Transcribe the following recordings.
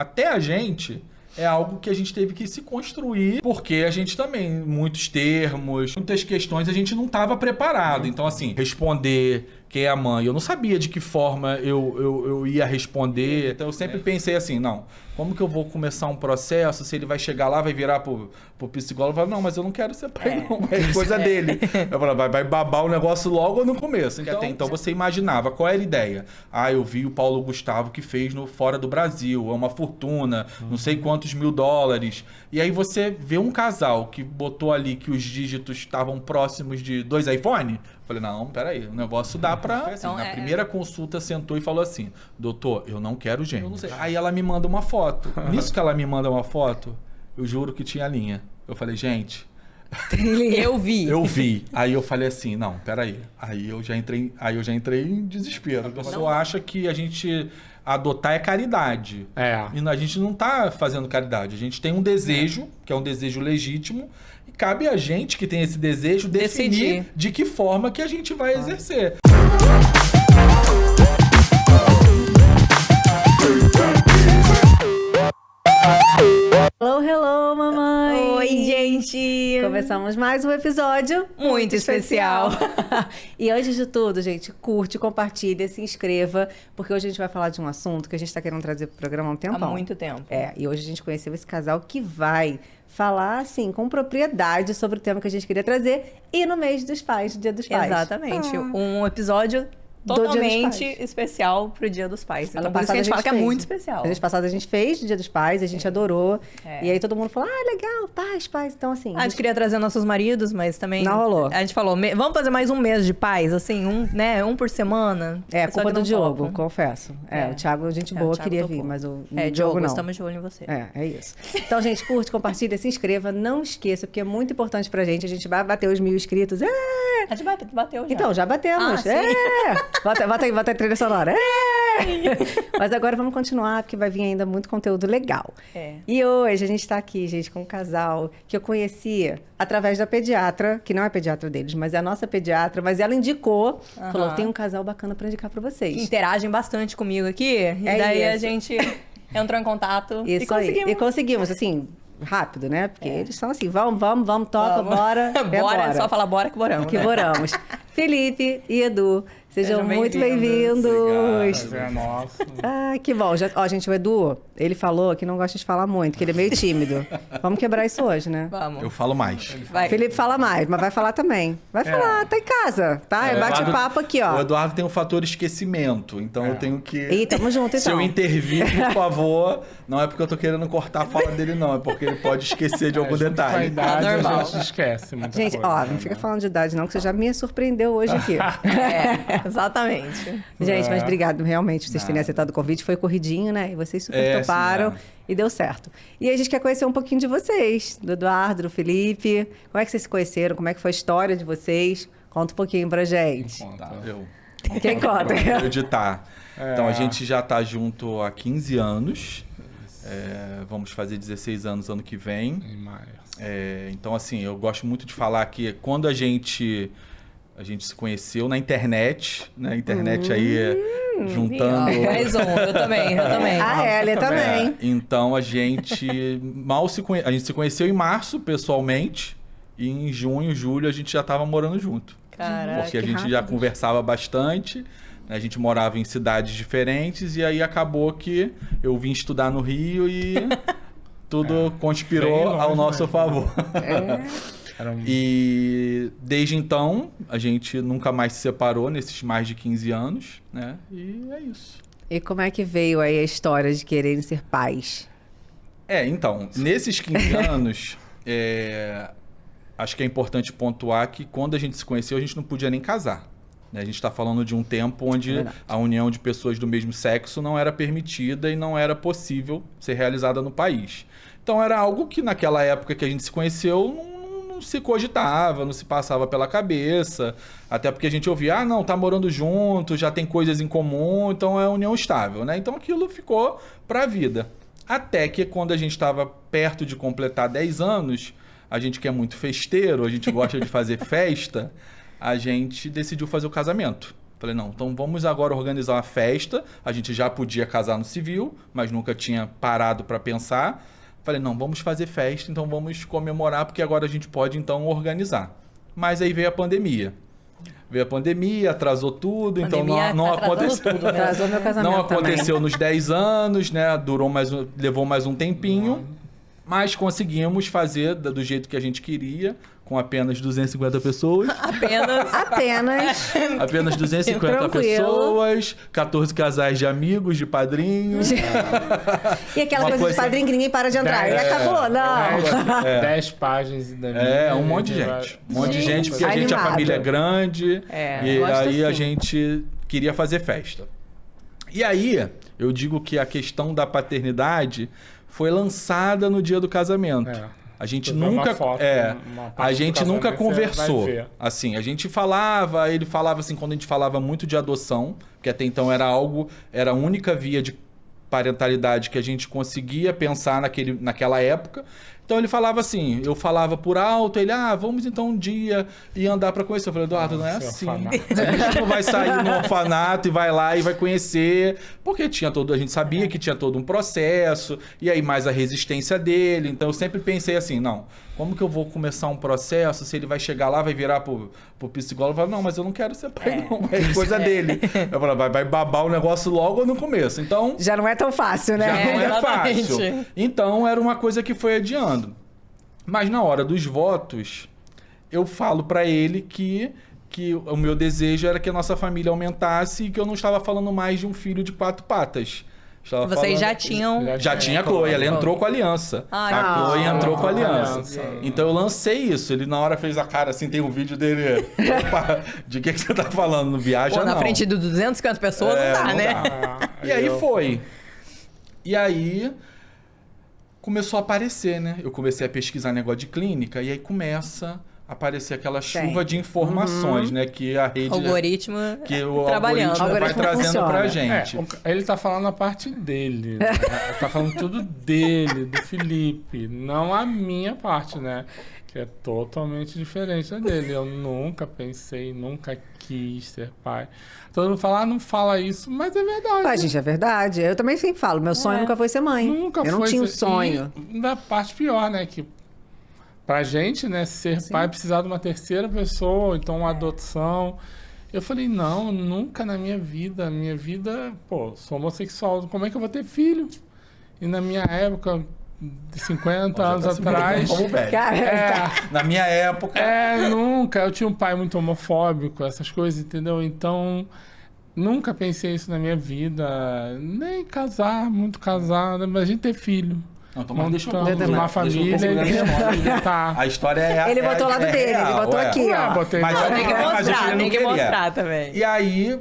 Até a gente é algo que a gente teve que se construir, porque a gente também, muitos termos, muitas questões, a gente não estava preparado. Então, assim, responder quem é a mãe, eu não sabia de que forma eu ia responder. Então, eu sempre pensei assim, não, como que eu vou começar um processo, se ele vai chegar lá, vai virar pro psicólogo e falar, não, mas eu não quero ser pai, não, é coisa dele. Eu falo, vai babar o negócio logo no começo. Então você imaginava, qual era a ideia? Ah, eu vi o Paulo Gustavo que fez no Fora do Brasil, é uma fortuna, não sei quantos mil dólares. E aí você vê um casal que botou ali que os dígitos estavam próximos de 2 iPhone. Falei, não, peraí, o negócio dá pra... Assim, Então, na primeira consulta sentou e falou assim, doutor, eu não quero gêmeos. Aí ela me manda uma foto. Nisso que ela me manda uma foto, eu juro que tinha linha. Eu falei, gente... Eu vi. Eu vi. Aí eu falei assim, não, peraí. Aí eu já entrei em desespero. A pessoa acha que a gente adotar é caridade. E a gente não tá fazendo caridade. A gente tem um desejo, que é um desejo legítimo, e cabe a gente que tem esse desejo definir de que forma que a gente vai exercer. Hello, mamãe! Oi, gente! Começamos mais um episódio muito especial. E antes de tudo, gente, curte, compartilha, se inscreva, porque hoje a gente vai falar de um assunto que a gente está querendo trazer pro programa há um tempão. Há muito tempo. E hoje a gente conheceu esse casal que vai falar, assim, com propriedade sobre o tema que a gente queria trazer e no mês dos pais, Dia dos Pais. Exatamente. Um episódio totalmente especial pro Dia dos Pais. Então, por isso que a gente fala que é muito especial. Ano passado a gente fez Dia dos Pais, a gente adorou. E aí todo mundo falou, legal, pais. Então, assim... A gente queria trazer nossos maridos, mas também... Não rolou. A gente falou, vamos fazer mais um mês de pais, assim, um por semana. Culpa do Diogo, confesso. O Thiago, gente boa, queria vir, mas o Diogo não. Estamos de olho em você. É isso. Então, gente, curte, compartilha, se inscreva, não esqueça, porque é muito importante pra gente. A gente vai bater os 1000 inscritos. A gente bateu já. Então, já batemos. Bota a trilha sonora. Mas agora vamos continuar, porque vai vir ainda muito conteúdo legal. E hoje a gente tá aqui, gente, com um casal que eu conhecia através da pediatra, que não é pediatra deles, mas é a nossa pediatra, mas ela indicou, falou, tem um casal bacana pra indicar pra vocês. Que interagem bastante comigo aqui, e daí a gente entrou em contato e conseguimos. E conseguimos, assim... rápido, né? Porque eles são assim, vamos, toca, bora. Bora, é só falar bora que boramos. Que boramos. Felipe e Edu, sejam muito bem-vindos. É nosso. Que bom. Gente, o Edu, ele falou que não gosta de falar muito, que ele é meio tímido. Vamos quebrar isso hoje, né? Vamos. Eu falo mais. Felipe fala mais, mas vai falar também. Vai falar, tá em casa, tá? Bate-papo aqui, ó. O Eduardo tem um fator esquecimento, então eu tenho que... Ih, tamo junto, então. Se eu intervir, por favor, não é porque eu tô querendo cortar a fala dele, não. É porque ele pode esquecer de algum detalhe. Com a idade, normal. a gente esquece muita Gente, coisa. não fica falando de idade não, que você já me surpreendeu hoje aqui. Exatamente. Gente, mas obrigado realmente por vocês terem aceitado o convite. Foi corridinho, né? E vocês super toparam e deu certo. E a gente quer conhecer um pouquinho de vocês, do Eduardo, do Felipe. Como é que vocês se conheceram? Como é que foi a história de vocês? Conta um pouquinho pra gente. Quem conta? Eu editar. Então, a gente já tá junto há 15 anos. Vamos fazer 16 anos ano que vem. Em maio. Então, assim, eu gosto muito de falar que quando a gente se conheceu na internet, né? Internet aí juntando... Mais eu também. Ele também. Então, a gente a gente se conheceu em março, pessoalmente, e em junho, julho, a gente já estava morando junto. Caraca, porque a gente já conversava bastante, né? A gente morava em cidades diferentes, e aí acabou que eu vim estudar no Rio e tudo conspirou ao nosso favor. E desde então, a gente nunca mais se separou nesses mais de 15 anos, né? E é isso. E como é que veio aí a história de quererem ser pais? Então, nesses 15 anos, acho que é importante pontuar que quando a gente se conheceu, a gente não podia nem casar. Né? A gente está falando de um tempo onde a união de pessoas do mesmo sexo não era permitida e não era possível ser realizada no país. Então, era algo que naquela época que a gente se conheceu, não se cogitava, não se passava pela cabeça, até porque a gente ouvia, não, tá morando junto, já tem coisas em comum, então é união estável, né? Então aquilo ficou pra vida. Até que quando a gente estava perto de completar 10 anos, a gente que é muito festeiro, a gente gosta de fazer festa, a gente decidiu fazer o casamento. Falei, não, então vamos agora organizar uma festa. A gente já podia casar no civil, mas nunca tinha parado para pensar. Falei, não, vamos fazer festa, então vamos comemorar, porque agora a gente pode, então, organizar. Mas aí veio a pandemia. Veio a pandemia, atrasou tudo, então não aconteceu. Tudo, né? Atrasou meu casamento Não aconteceu também. nos 10 anos, né? Levou mais um tempinho, mas conseguimos fazer do jeito que a gente queria, com apenas 250 pessoas. Apenas 250 Tranquilo. pessoas, 14 casais de amigos, de padrinhos. E aquela coisa de padrinho que ninguém para de entrar. E acabou? Não. 10 páginas da Um monte de gente. Um monte de gente, porque a Animado. família é grande. E gosto aí a assim. gente queria fazer festa. E aí, eu digo que a questão da paternidade foi lançada no dia do casamento. A gente nunca, a gente nunca conversou. Assim, a gente falava, ele falava assim, quando a gente falava muito de adoção, que até então era a única via de parentalidade que a gente conseguia pensar naquela época. Então ele falava assim, eu falava por alto, ele, vamos então um dia ir andar para conhecer. Eu falei, Eduardo, não é assim. A gente não vai sair no orfanato e vai lá e vai conhecer, porque a gente sabia que tinha todo um processo, e aí mais a resistência dele. Então eu sempre pensei assim, não, como que eu vou começar um processo se ele vai chegar lá, vai virar pro psicólogo e falar, não, mas eu não quero ser pai, não, é coisa dele. Eu falo, vai babar o negócio logo no começo. Então Já não é tão fácil, né? já não é exatamente. fácil. Então, era uma coisa que foi adiando. Mas na hora dos votos, eu falo pra ele que o meu desejo era que a nossa família aumentasse e que eu não estava falando mais de um filho de 4 patas. Vocês já tinham... Já tinha a Chloe, ela entrou com a aliança. A Chloe entrou com a aliança. Então eu lancei isso. Ele na hora fez a cara assim, tem um vídeo dele. Opa, de que você tá falando? Não viaja, não. Na frente de 250 pessoas não dá, não né? dá. E aí foi. E aí começou a aparecer, né? Eu comecei a pesquisar negócio de clínica e aí começa a aparecer aquela chuva de informações, né? Que a rede... Algoritmo que o trabalhando. algoritmo vai trazendo funciona. pra gente. Ele tá falando a parte dele, né? Tá falando tudo dele, do Felipe, não a minha parte, né? Que é totalmente diferente da dele. Eu nunca pensei, nunca quis ser pai. Todo mundo fala, não fala isso, mas é verdade. Mas, gente, é verdade. Eu também sempre falo, meu sonho nunca foi ser mãe. Eu não tinha um sonho. E da parte pior, né? Que pra gente, né, ser pai, precisar de uma terceira pessoa, então uma adoção. Eu falei, não, nunca na minha vida, sou homossexual, como é que eu vou ter filho? E na minha época, 50 anos atrás... Como velho. Na minha época... nunca. Eu tinha um pai muito homofóbico, essas coisas, entendeu? Então, nunca pensei isso na minha vida. Nem casar, muito casada, mas a gente ter filho. Não, então, deixa eu contar uma família. Tá. A história é Ele botou o lado dele, real, ele botou aqui, ó. Botei Mas tem que mostrar também. E aí,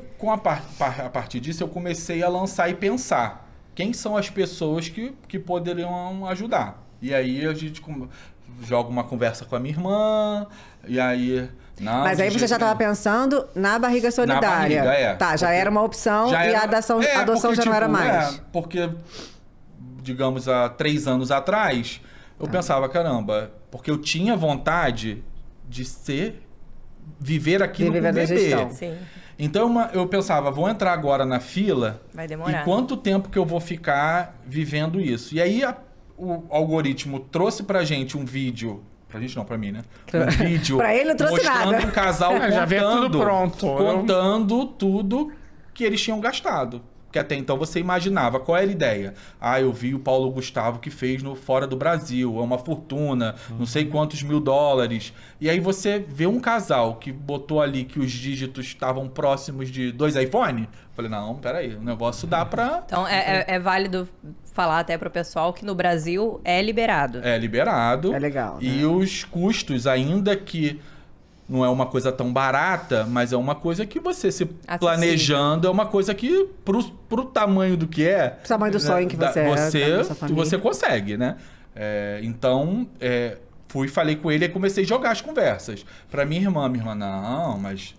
a partir disso, eu comecei a lançar e pensar. Quem são as pessoas que poderiam ajudar? E aí a gente joga uma conversa com a minha irmã, e aí... Não, mas aí você já estava pensando na barriga solidária. Na barriga, Tá, já era uma opção e a adoção já não era mais. Porque, digamos, há 3 anos atrás, eu pensava, caramba, porque eu tinha vontade de viver aquilo com o bebê. Sim. Então eu pensava, vou entrar agora na fila. Vai demorar. E quanto tempo que eu vou ficar vivendo isso? E aí o algoritmo trouxe pra gente um vídeo. Pra gente não, pra mim, né? Um vídeo. Pra ele não trouxe mostrando nada. um casal Já veio tudo pronto. Contando tudo que eles tinham gastado. Porque até então você imaginava, qual era a ideia? Eu vi o Paulo Gustavo que fez no Fora do Brasil, é uma fortuna, não sei quantos $1000. E aí você vê um casal que botou ali que os dígitos estavam próximos de 2 iPhone. Falei, não, peraí, o negócio dá pra... Então é válido falar até pro pessoal que no Brasil é liberado. É liberado. É legal, né? E os custos, ainda que... Não é uma coisa tão barata, mas é uma coisa que você se planejando, é uma coisa que, pro tamanho do que é... Pro tamanho do sonho que você consegue, né? Então, falei com ele e comecei a jogar as conversas. Pra minha irmã, não, mas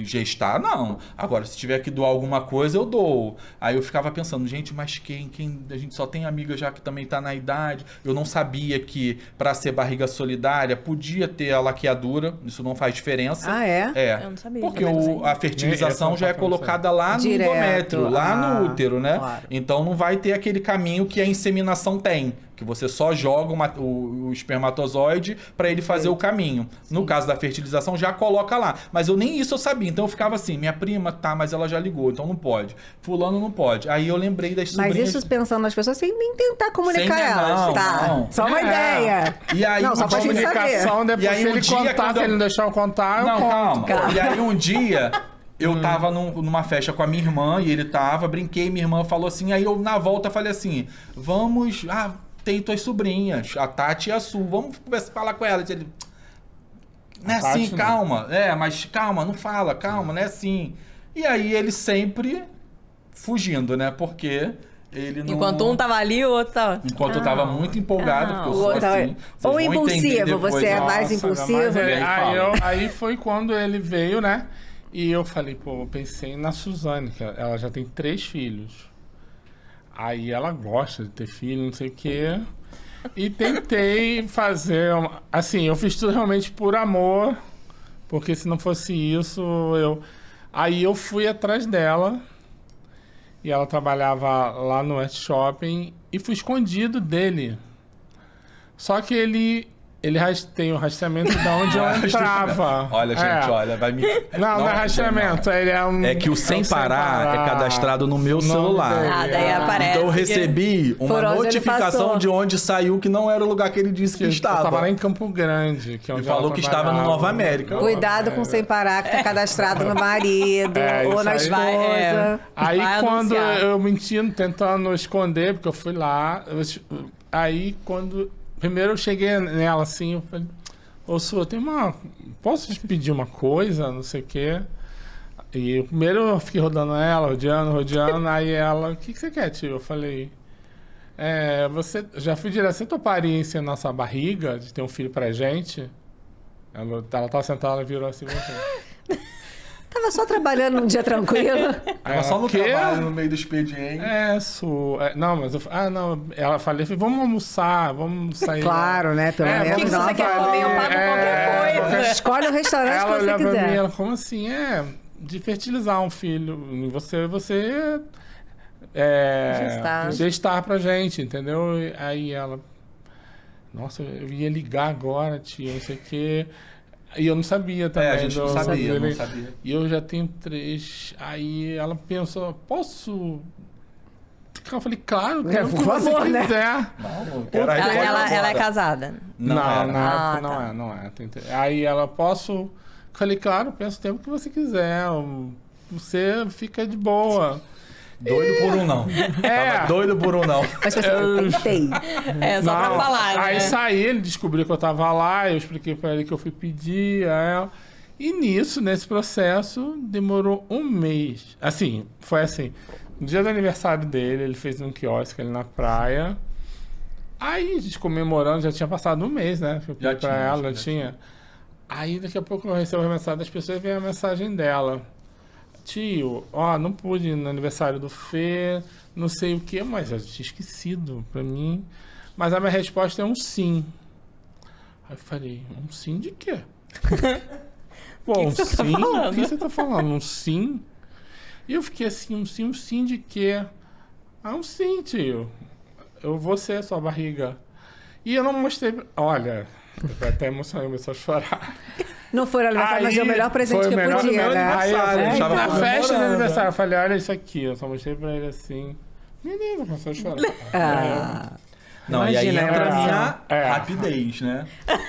Gestar, não. Agora, se tiver que doar alguma coisa, eu dou. Aí eu ficava pensando, gente, mas quem? A gente só tem amiga já que também tá na idade. Eu não sabia que para ser barriga solidária podia ter a laqueadura. Isso não faz diferença. Ah, é? É. Eu não sabia. Porque a fertilização já é colocada lá no endométrio, lá no útero, né? Claro. Então não vai ter aquele caminho que a inseminação tem. Que você só joga o espermatozoide para ele fazer o caminho. No caso da fertilização, já coloca lá. Mas nem isso eu sabia. Então eu ficava assim, minha prima, tá, mas ela já ligou, então não pode. Fulano não pode. Aí eu lembrei das sobrinhas... Mas isso pensando nas pessoas sem nem tentar comunicar Sem, elas. não, Tá, não. só uma ideia. E aí, não, só pra gente saber. Depois E aí, se um ele dia, contar, quando se ele não deixar eu contar, eu Não, conto. calma. E aí um dia... Eu tava numa festa com a minha irmã e ele tava, brinquei, minha irmã falou assim, aí eu na volta falei assim, vamos... tem tuas sobrinhas, a Tati e a Su, vamos falar com elas. Ele, não é assim, calma. Mas calma, não fala, calma, não é assim. E aí ele sempre fugindo, né? Porque ele não... Enquanto um tava ali, o outro tava... Enquanto eu tava muito empolgado, porque eu sou assim. Ou impulsivo, você é mais impulsivo. Aí foi quando ele veio, né? E eu falei, eu pensei na Suzane, que ela já tem 3 filhos. Aí ela gosta de ter filho, não sei o quê. E tentei fazer... Assim, eu fiz tudo realmente por amor. Porque se não fosse isso, Aí eu fui atrás dela. E ela trabalhava lá no West Shopping. E fui escondido dele. Só que ele tem o rastreamento de onde eu entrava. Olha, gente, olha, vai me... Não é rastreamento, ele é É que o Sem Parar é cadastrado no meu celular. Daí aparece. Então eu recebi uma notificação de onde saiu que não era o lugar que ele disse que estava. Eu estava lá em Campo Grande. Que é onde ele falou que estava no Nova América. Cuidado com o Sem Parar, que tá cadastrado no marido ou na esposa. Aí quando eu mentindo, tentando esconder, porque eu fui lá, aí quando... Primeiro eu cheguei nela assim, eu falei, Su, posso te pedir uma coisa, não sei o quê? E primeiro eu fiquei rodando ela, rodeando, aí ela, o que você quer, tio? Eu falei, já fui direto, você toparia em ser nossa barriga, de ter um filho pra gente? Ela tava sentada, ela virou assim, Tava só trabalhando um dia tranquilo. Tava só no trabalho, no meio do expediente. Su. Não, mas eu... Ela falei, vamos almoçar, vamos sair. Claro, né? Pelo menos. O que você quer comer? Eu pago qualquer coisa. Escolhe o restaurante que você quiser. Pra mim, ela, como assim? De fertilizar um filho. Você gestar pra gente, entendeu? Aí ela... Nossa, eu ia ligar agora, tia, não sei o quê... E eu não sabia também. A gente não sabia. E eu já tenho 3. Aí ela pensou, posso... Eu falei, claro, quero que você quiser. Não, ela é casada? Não é. Aí ela, posso... Eu falei, claro, penso o tempo que você quiser. Você fica de boa. Doido por um não. Tava doido por um não. Mas eu tentei. Só pra falar, Aí né? saí, ele descobriu que eu tava lá, eu expliquei pra ele que eu fui pedir a ela. E nesse processo, demorou 1 mês. Assim, foi assim. No dia do aniversário dele, ele fez um quiosque ali na praia. Aí, a gente comemorando, já tinha passado 1 mês, né? Eu pedi pra ela, tinha. Aí, daqui a pouco, eu recebo a mensagem das pessoas e vem a mensagem dela. Tio, não pude ir no aniversário do Fê, não sei o que, mas eu tinha esquecido pra mim. Mas a minha resposta é um sim. Aí eu falei, um sim de quê? Pô, um sim? O que você tá falando? Um sim? E eu fiquei assim, um sim de quê? Um sim, tio. Eu vou ser a sua barriga. E eu não mostrei... Olha, eu até emocionei, começou a chorar. Não foi o aniversário, mas é o melhor presente que eu podia, né? Aí na festa do aniversário, eu falei, olha isso aqui. Eu só mostrei pra ele assim. Menino, começou a chorar. Não, imagina, e aí entra a minha rapidez, né?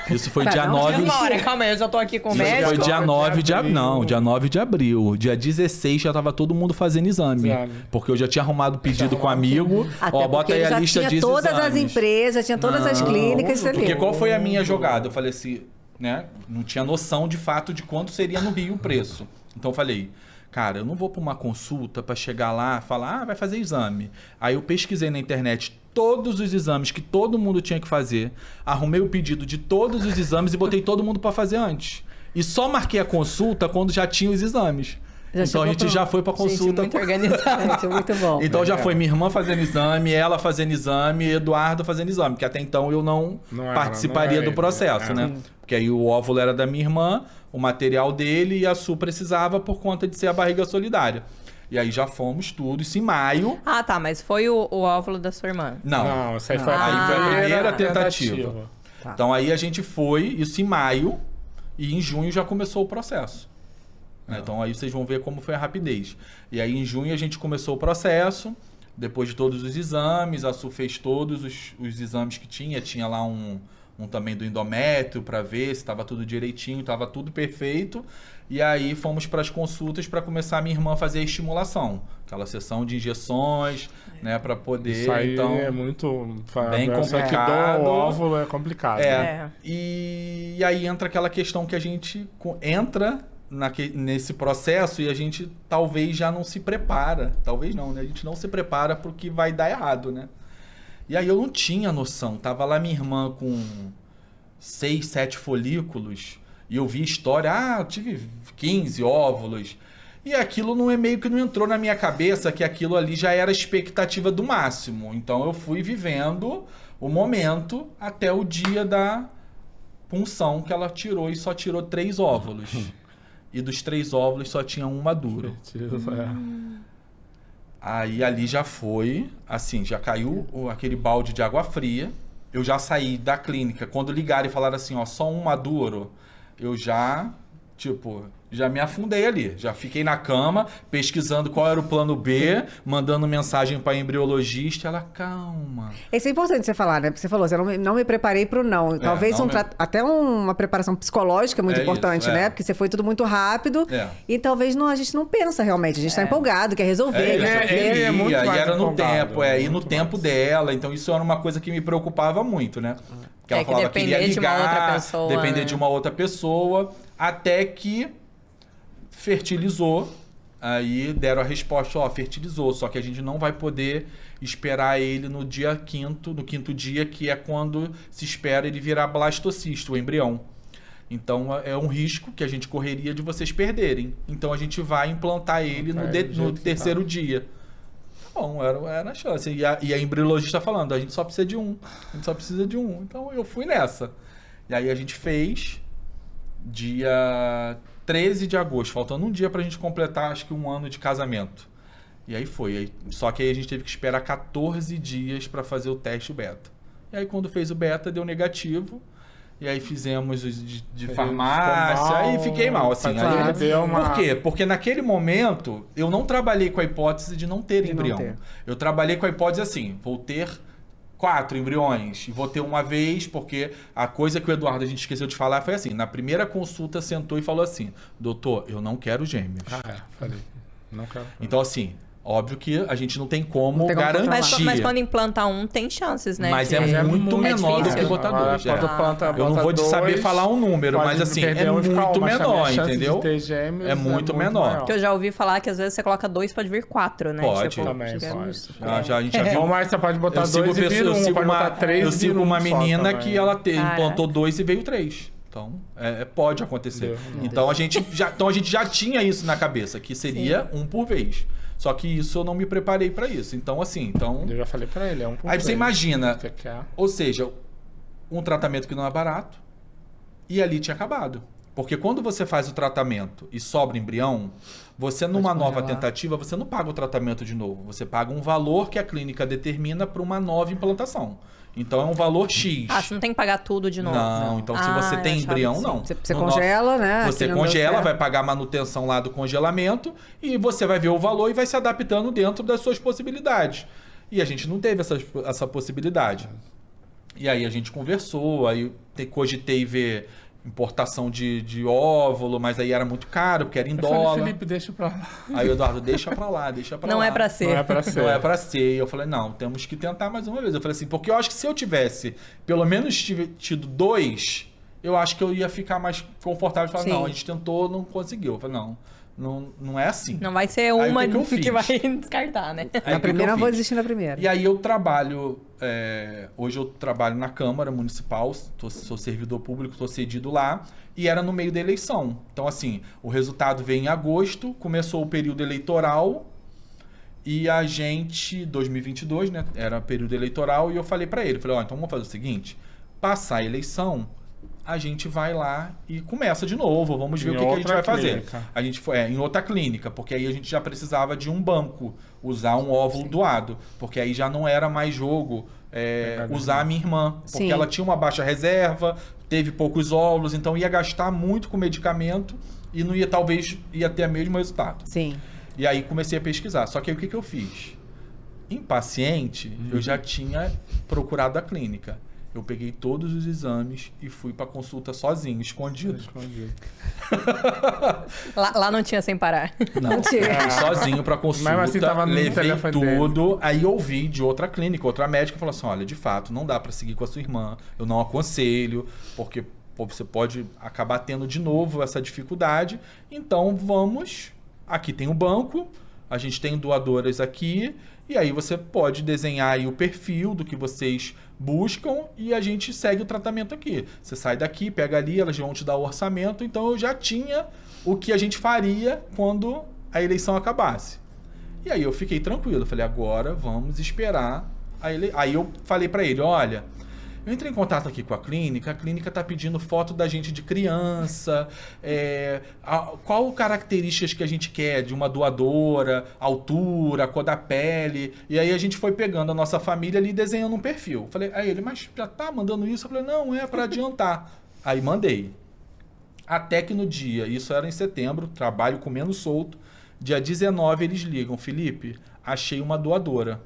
Isso foi dia 9... Calma aí, eu já tô aqui com o médico. Foi dia 9 de abril. Não, dia 9 de abril. Dia 16 já tava todo mundo fazendo exame. Porque eu já tinha arrumado pedido com um amigo. Bota aí a lista de exames. Tinha todas as empresas, tinha todas as clínicas. Porque qual foi a minha jogada? Eu falei assim, né? Não tinha noção de fato de quanto seria no Rio o preço. Então eu falei, cara, eu não vou para uma consulta para chegar lá e falar, vai fazer exame. Aí eu pesquisei na internet todos os exames que todo mundo tinha que fazer, arrumei o pedido de todos os exames e botei todo mundo para fazer antes. E só marquei a consulta quando já tinha os exames. Então a gente já foi pra consulta. Gente, muito organizado. Gente, muito bom. Então já foi minha irmã fazendo exame, ela fazendo exame, Eduardo fazendo exame, que até então eu não participaria do processo, né? Porque aí o óvulo era da minha irmã, o material dele, e a Su precisava por conta de ser a barriga solidária. E aí já fomos tudo, isso em maio. Ah, tá, mas foi o óvulo da sua irmã. Não, isso aí foi aí foi a primeira tentativa. Tá. Então aí a gente foi, isso em maio, e em junho já começou o processo. Então aí vocês vão ver como foi a rapidez. E aí em junho a gente começou o processo, depois de todos os exames, a Su fez todos os exames que tinha lá um também do endométrio para ver se estava tudo direitinho, estava tudo perfeito. E aí fomos para as consultas para começar a minha irmã a fazer a estimulação, aquela sessão de injeções, né, para poder. Isso aí então, é muito bem complicado. O óvulo é complicado. E aí entra aquela questão que a gente entra nesse processo e a gente talvez já não se prepara. Talvez não, né? A gente não se prepara pro que vai dar errado, né? E aí eu não tinha noção. Tava lá minha irmã com 6, 7 folículos e eu vi história, eu tive 15 óvulos. E aquilo meio que não entrou na minha cabeça que aquilo ali já era a expectativa do máximo. Então eu fui vivendo o momento até o dia da punção que ela tirou e só tirou 3 óvulos. E dos 3 óvulos só tinha um maduro. Aí ali já foi, assim, já caiu aquele balde de água fria. Eu já saí da clínica. Quando ligaram e falaram assim, só um maduro, eu já, já me afundei ali. Já fiquei na cama, pesquisando qual era o plano B, mandando mensagem para a embriologista. Ela, calma. Isso é importante você falar, né? Porque você falou, eu não me preparei para o não. Talvez até uma preparação psicológica muito importante, isso, né? Porque você foi tudo muito rápido e talvez a gente não pensa realmente. A gente está empolgado, quer resolver. Ele é muito mais era no tempo, e no tempo dela. Então isso era uma coisa que me preocupava muito, né? Porque ela falava que queria ligar, depender de uma outra pessoa, até que fertilizou, aí deram a resposta, fertilizou, só que a gente não vai poder esperar ele no quinto dia, que é quando se espera ele virar blastocisto, o embrião. Então é um risco que a gente correria de vocês perderem. Então a gente vai implantar ele no terceiro dia. Bom, era a chance. E a embriologista falando, a gente só precisa de um. A gente só precisa de um. Então eu fui nessa. E aí a gente fez dia 13 de agosto, faltando um dia pra gente completar, acho que 1 ano de casamento. E aí foi. Só que aí a gente teve que esperar 14 dias para fazer o teste beta. E aí quando fez o beta, deu negativo. E aí fizemos os de farmácia. Aí fiquei mal, assim. Por quê? Porque naquele momento, eu não trabalhei com a hipótese de não ter embrião. Eu trabalhei com a hipótese assim, vou ter 4 embriões e vou ter uma vez, porque a coisa que o Eduardo, a gente esqueceu de falar, foi assim, na primeira consulta sentou e falou assim, doutor, eu não quero gêmeos. Falei, não quero. Então assim, óbvio que a gente não tem como garantir. Mas quando implanta um, tem chances, né? Mas é muito menor do que botar 2. Eu não vou saber falar um número, mas assim, é muito menor, entendeu? É muito menor. Porque eu já ouvi falar que às vezes você coloca 2, pode vir 4, né? Pode. Também pode. A gente já viu. Ou mais você pode botar 2 e vir 1, pode botar 3 Eu sigo uma menina que ela implantou 2 e veio 3. Então, pode acontecer. Então a gente já tinha isso na cabeça, que seria 1 por vez. Só que isso eu não me preparei pra isso. Então, assim, eu já falei pra ele, é 1 por Aí vez. você imagina, ou seja, um tratamento que não é barato e ali tinha acabado. Porque quando você faz o tratamento e sobra embrião, você numa nova tentativa, você não paga o tratamento de novo. Você paga um valor que a clínica determina para uma nova implantação. Então é um valor X. Você não tem que pagar tudo de novo. Não, então se você tem embrião, não. Você congela, né? Você congela, vai pagar a manutenção lá do congelamento e você vai ver o valor e vai se adaptando dentro das suas possibilidades. E a gente não teve essa possibilidade. E aí a gente conversou, aí cogitei ver importação de óvulo, mas aí era muito caro, porque era em dólar. Falei, Felipe, deixa pra lá. Aí o Eduardo, deixa pra lá. Não é pra ser. Não é pra ser. Não é pra ser. E eu falei, não, temos que tentar mais uma vez. Eu falei assim, porque eu acho que se eu tivesse pelo menos tido 2, eu acho que eu ia ficar mais confortável. Eu falei, não, a gente tentou, não conseguiu. Eu falei, não, Não é assim. Não vai ser uma que vai descartar, né? Na primeira eu vou desistir na primeira. E aí eu trabalho... hoje eu trabalho na Câmara Municipal, sou servidor público, estou cedido lá. E era no meio da eleição. Então, assim, o resultado veio em agosto, começou o período eleitoral... E a gente, 2022, né? Era período eleitoral e eu falei pra ele, falei, então vamos fazer o seguinte, passar a eleição, a gente vai lá e começa de novo, vamos ver o que a gente vai fazer. A gente foi em outra clínica, porque aí a gente já precisava de um banco, usar um óvulo doado, porque aí já não era mais jogo usar a minha irmã, porque ela tinha uma baixa reserva, teve poucos óvulos, então ia gastar muito com medicamento e não ia, talvez, ia ter o mesmo resultado. Sim. E aí comecei a pesquisar. Só que aí o que eu fiz? Impaciente, eu já tinha procurado a clínica. Eu peguei todos os exames e fui pra consulta sozinho, escondido. Lá não tinha sem parar. Não tinha. Fui sozinho pra consulta, assim, levei tudo. Aí ouvi de outra clínica, outra médica, falou assim, olha, de fato, não dá pra seguir com a sua irmã. Eu não aconselho, porque você pode acabar tendo de novo essa dificuldade. Então, vamos... Aqui tem o banco, a gente tem doadoras aqui, e aí você pode desenhar aí o perfil do que vocês buscam e a gente segue o tratamento aqui. Você sai daqui, pega ali, elas vão te dar o orçamento, então eu já tinha o que a gente faria quando a eleição acabasse. E aí eu fiquei tranquilo, falei, agora vamos esperar a eleição. Aí eu falei para ele, olha... Eu entrei em contato aqui com a clínica está pedindo foto da gente de criança, qual características que a gente quer de uma doadora, altura, cor da pele, e aí a gente foi pegando a nossa família ali e desenhando um perfil. Falei, aí ele, mas já tá mandando isso? Eu falei, não, é para adiantar. Aí mandei. Até que no dia, isso era em setembro, trabalho comendo solto, dia 19 eles ligam, Felipe, achei uma doadora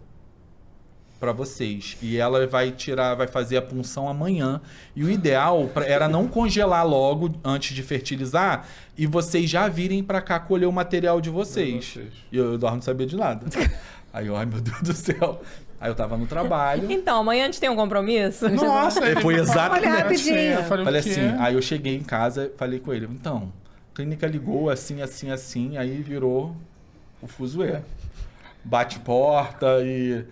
para vocês. E ela vai fazer a punção amanhã. E o ideal era não congelar logo antes de fertilizar e vocês já virem para cá colher o material de vocês. E eu não sabia de nada. Aí eu, ai meu Deus do céu. Aí eu tava no trabalho. Então, amanhã a gente tem um compromisso? Nossa, foi exatamente. Olha rapidinho. Falei assim, aí eu cheguei em casa, falei com ele, então, a clínica ligou assim, assim, assim, aí virou o fuzuê. Bate porta e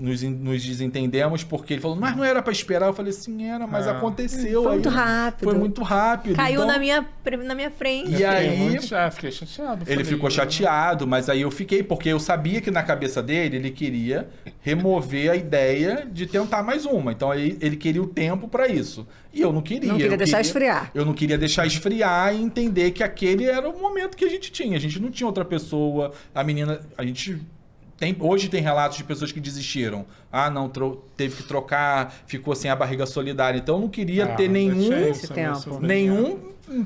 nos desentendemos porque ele falou, mas não era para esperar. Eu falei, sim, era, mas aconteceu. Foi muito rápido. Foi muito rápido. Caiu então... na minha frente. E aí, fiquei chateado. Ele ficou chateado, mas aí eu fiquei, porque eu sabia que na cabeça dele ele queria remover a ideia de tentar mais uma. Então aí ele queria o tempo para isso. E eu não queria. Não queria deixar esfriar. Eu não queria deixar esfriar e entender que aquele era o momento que a gente tinha. A gente não tinha outra pessoa. A menina, a gente... Hoje tem relatos de pessoas que desistiram. Ah, não, teve que trocar, ficou sem a barriga solidária. Então eu não queria ter nenhum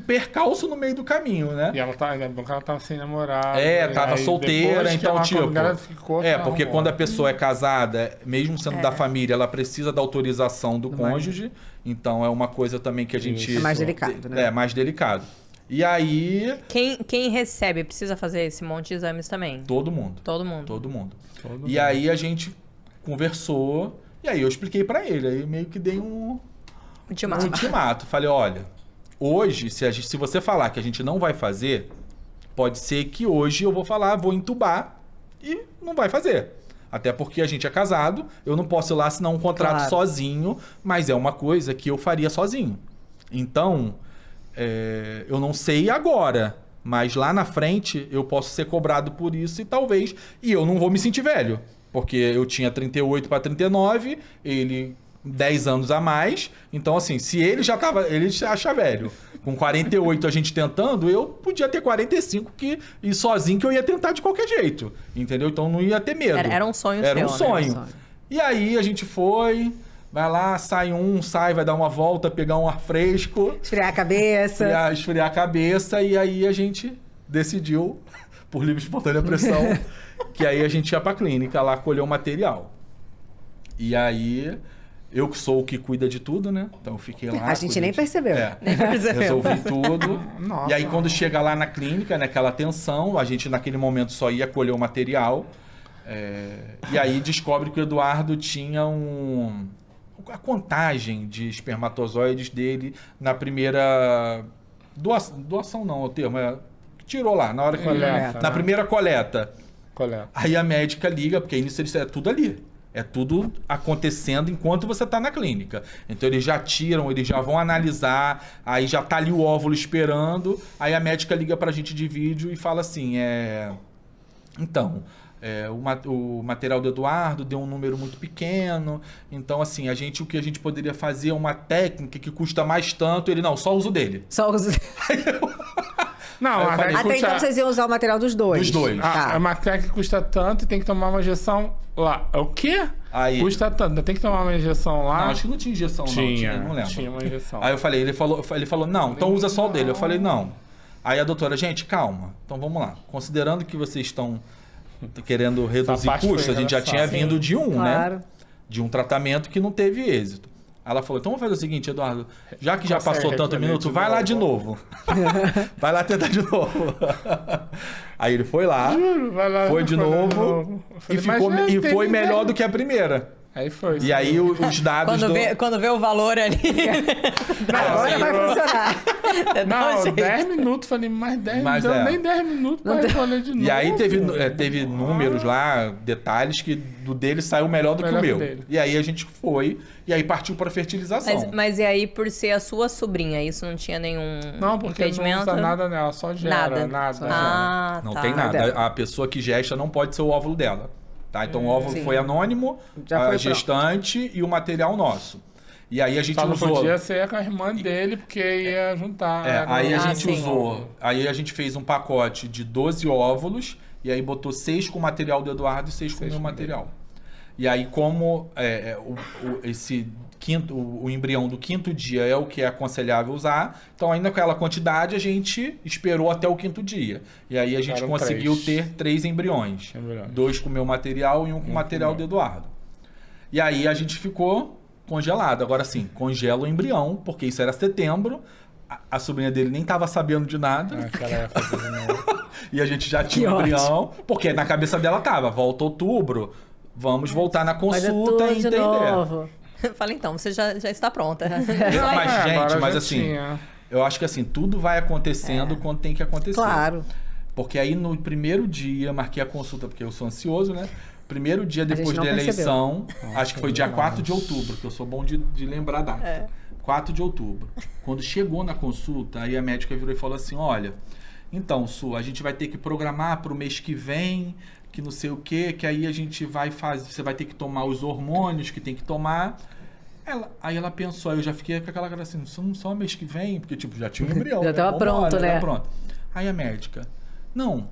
percalço no meio do caminho, né? E ela tava sem namorado. Tava solteira, então tipo... Ficou, porque quando a pessoa é casada, mesmo sendo da família, ela precisa da autorização do cônjuge. Então é uma coisa também que a gente... É mais delicado, né? É mais delicado. E aí... Quem recebe precisa fazer esse monte de exames também? Todo mundo. Todo mundo. Todo mundo. E aí a gente conversou, e aí eu expliquei pra ele. Aí meio que dei um ultimato. Falei, olha, hoje, se você falar que a gente não vai fazer, pode ser que hoje eu vou falar, vou entubar e não vai fazer. Até porque a gente é casado, eu não posso ir lá assinar um contrato sozinho, mas é uma coisa que eu faria sozinho. Então... eu não sei agora, mas lá na frente eu posso ser cobrado por isso e eu não vou me sentir velho, porque eu tinha 38 para 39, ele 10 anos a mais, então assim, se ele ele se acha velho, com 48 a gente tentando, eu podia ter 45 e sozinho que eu ia tentar de qualquer jeito, entendeu? Então não ia ter medo. Era um sonho Era um seu, sonho. Né? E aí a gente foi... Vai lá, vai dar uma volta, pegar um ar fresco. Esfriar a cabeça. Esfriar a cabeça. E aí a gente decidiu, por livre e espontânea pressão, que aí a gente ia pra clínica lá colher o material. E aí, eu que sou o que cuida de tudo, né? Então eu fiquei lá. A gente nem percebeu. Resolvi tudo. Nossa. E aí quando chega lá na clínica, naquela tensão, a gente naquele momento só ia colher o material. E aí descobre que o Eduardo tinha a contagem de espermatozoides dele na primeira... Doação não, o termo tirou lá, na hora que... Na primeira coleta. Aí a médica liga, porque início é tudo ali. É tudo acontecendo enquanto você está na clínica. Então eles já tiram, eles já vão analisar, aí já tá ali o óvulo esperando, aí a médica liga pra gente de vídeo e fala assim, então, o material do Eduardo deu um número muito pequeno, então assim, o que a gente poderia fazer é uma técnica que custa mais tanto, ele, não, só usa o dele. Só usa o dele. Não, até então vocês iam usar o material dos dois. Dos dois. A matéria que custa tanto e tem que tomar uma injeção lá. O quê? Aí, custa tanto, tem que tomar uma injeção lá. Não, acho que não tinha injeção, não lembro. Tinha uma injeção. Aí eu falei, ele falou, não, então usa só o dele. Eu falei, não. Aí a doutora, gente, calma. Então vamos lá. Considerando que vocês estão querendo reduzir custos, a gente já tinha vindo de né? De um tratamento que não teve êxito. Ela falou, então vamos fazer o seguinte, Eduardo, já que já passou tanto minuto, vai lá de novo. Vai lá tentar de novo. Aí ele foi lá, foi de novo e foi melhor do que a primeira. Aí foi. E aí os dados... Quando vê o valor ali... Agora vai funcionar. Não, 10 minutos, falei, mais 10 minutos, nem 10 minutos pra responder de novo. E aí teve números lá, detalhes, que do dele saiu melhor do que o meu. E aí a gente foi, e aí partiu pra fertilização. Mas e aí, por ser a sua sobrinha, isso não tinha nenhum Não, porque impedimento? Não usa nada nela, só gera. Nada. Não tem nada. A pessoa que gesta não pode ser o óvulo dela. Tá? Então o óvulo foi anônimo, a gestante e o material nosso. E aí a gente usou... Só não podia ser com a irmã dele, porque ia juntar. Aí a gente usou... Aí a gente fez um pacote de 12 óvulos, e aí botou 6 com o material do Eduardo e 6 com o meu material. E aí como o embrião do 5º dia é o que é aconselhável usar, então ainda com aquela quantidade a gente esperou até o 5º dia. E aí a gente conseguiu ter 3 embriões. 2 com o meu material e 1 com o material do Eduardo. E aí a gente ficou congelado. Agora sim, congela o embrião, porque isso era setembro, a sobrinha dele nem estava sabendo de nada. E a gente já tinha o embrião, porque na cabeça dela tava, volta outubro, vamos voltar na consulta e entender. Falei, então, você já está pronta. Mas assim, eu acho que assim, tudo vai acontecendo quando tem que acontecer. Claro. Porque aí no primeiro dia, marquei a consulta, porque eu sou ansioso, né? Primeiro dia depois da eleição, acho que foi dia 4 de outubro, que eu sou bom de lembrar a data. 4 de outubro. Quando chegou na consulta, aí a médica virou e falou assim, olha, então, Su, a gente vai ter que programar para o mês que vem, que não sei o quê, que aí a gente vai fazer, você vai ter que tomar os hormônios que tem que tomar. Aí ela pensou, eu já fiquei com aquela cara assim, só mês que vem, porque tipo, já tinha um embrião. Já estava pronto, né? Pronto. Aí a médica, não,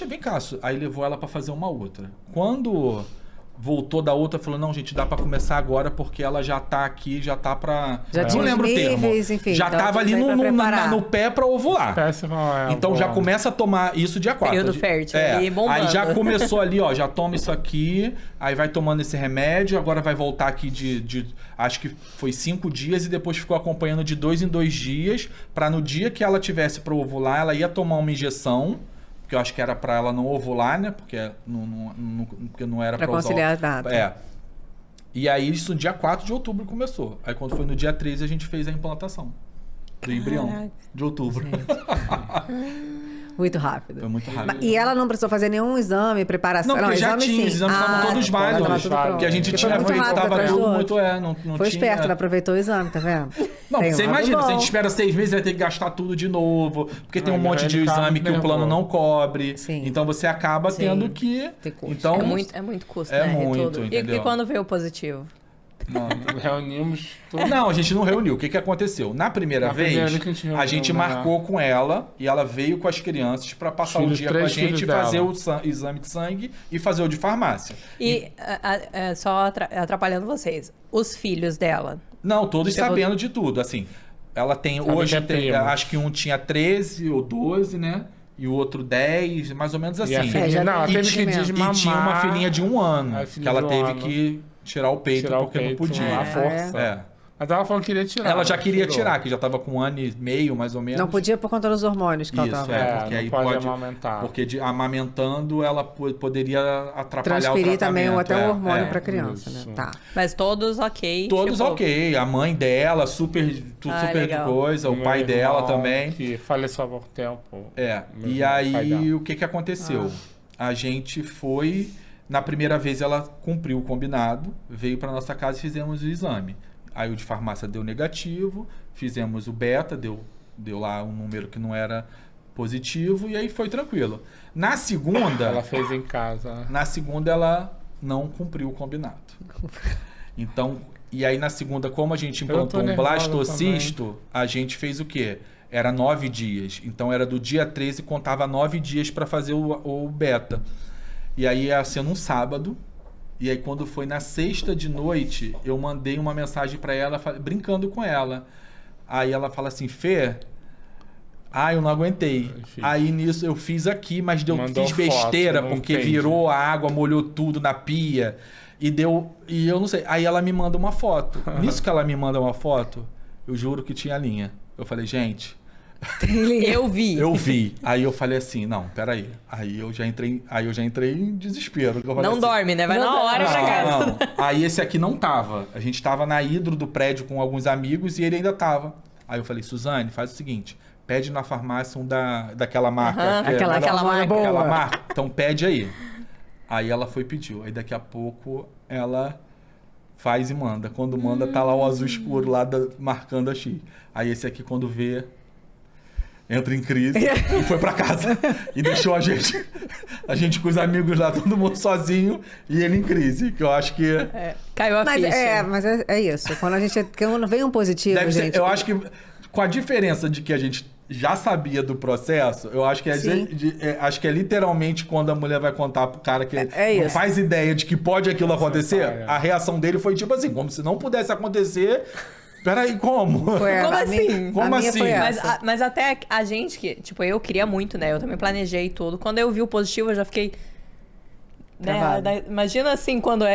vem cá. Aí levou ela para fazer uma outra. Quando voltou da outra, falou, não, gente, dá para começar agora, porque ela já tá aqui, já tá para... Não lembro o termo. Enfim, já tava ali no pé para ovular. Então já começa a tomar isso dia 4. Período fértil. Aí já começou ali, ó, já toma isso aqui, aí vai tomando esse remédio, agora vai voltar aqui acho que foi 5 dias e depois ficou acompanhando de 2 em 2 dias, para no dia que ela tivesse para ovular, ela ia tomar uma injeção, porque eu acho que era para ela não ovular, né? Porque não era para conciliar nada. E aí isso no dia 4 de outubro começou. Aí quando foi no dia 13 a gente fez a implantação do embrião de outubro. Muito rápido. Foi muito rápido. E ela não precisou fazer nenhum exame, preparação? Não, porque já tinha, os exames estavam todos válidos. Porque a gente tinha feito, tava tudo muito, não foi esperto, ela aproveitou o exame, tá vendo? Não, você imagina, se a gente espera 6 meses, vai ter que gastar tudo de novo, porque tem um monte de exame que o plano não cobre. Sim. Então você acaba tendo que... Então, é muito custo, né? É muito, entendeu? E quando veio o positivo? Não, reunimos tudo. Não, a gente não reuniu. O que aconteceu? Na primeira vez, a gente marcou com ela e ela veio com as crianças para passar o dia com a gente, fazer o exame de sangue e fazer o de farmácia. E só atrapalhando vocês, os filhos dela? Não, todos sabendo de tudo. Assim, ela tem hoje, acho que um tinha 13 ou 12, né? E o outro 10, mais ou menos assim. E tinha uma filhinha de 1 ano, que ela teve que tirar o peito porque não podia. À força. Mas ela falou que queria tirar. Ela já queria tirar, que já tava com 1 ano e meio, mais ou menos. Não podia por conta dos hormônios que ela tava. Porque aí pode amamentar. Porque amamentando, ela poderia atrapalhar transferir o tratamento. também até o hormônio pra criança, né? Tá. Mas todos ok. Todos ok. A mãe dela, super de coisa. O pai dela também. Que faleceu há pouco tempo. E aí, o que aconteceu? A gente foi... Na primeira vez, ela cumpriu o combinado. Veio pra nossa casa e fizemos o exame. Aí o de farmácia deu negativo, fizemos o beta, deu lá um número que não era positivo, e aí foi tranquilo. Na segunda... Ela fez em casa. Na segunda, ela não cumpriu o combinado. Então, e aí na segunda, como a gente implantou um blastocisto, a gente fez o quê? Era 9 dias. Então era do dia 13, contava 9 dias para fazer o beta. E aí ia ser num sábado. E aí, quando foi na sexta de noite, eu mandei uma mensagem para ela, brincando com ela. Aí ela fala assim, Fê, eu não aguentei. Aí nisso eu fiz aqui, mas fiz besteira, porque virou a água, molhou tudo na pia. E eu não sei. Aí ela me manda uma foto. Nisso que ela me manda uma foto, eu juro que tinha linha. Eu falei, gente... Eu vi. Aí eu falei assim, não, peraí. Aí eu já entrei em desespero. Eu falei não dorme, né? Vai na hora pra casa. Não. Aí esse aqui não tava. A gente tava na hidro do prédio com alguns amigos e ele ainda tava. Aí eu falei, Suzane, faz o seguinte, pede na farmácia daquela marca. Aquela marca. Então pede aí. Aí ela foi e pediu. Aí daqui a pouco ela faz e manda. Quando manda, tá lá o azul escuro lá marcando a X. Aí esse aqui, quando vê... entra em crise e foi pra casa. E deixou a gente com os amigos lá, todo mundo sozinho, e ele em crise, que eu acho que... caiu a ficha. Mas é isso. Quando vem um positivo, gente... Eu acho que com a diferença de que a gente já sabia do processo, eu acho que acho que é literalmente quando a mulher vai contar pro cara que não faz ideia de que pode aquilo acontecer, a reação dele foi tipo assim, como se não pudesse acontecer... Peraí, como? Como assim? Mas até a gente que... Tipo, eu queria muito, né? Eu também planejei tudo. Quando eu vi o positivo, eu já fiquei... Né? Imagina assim, quando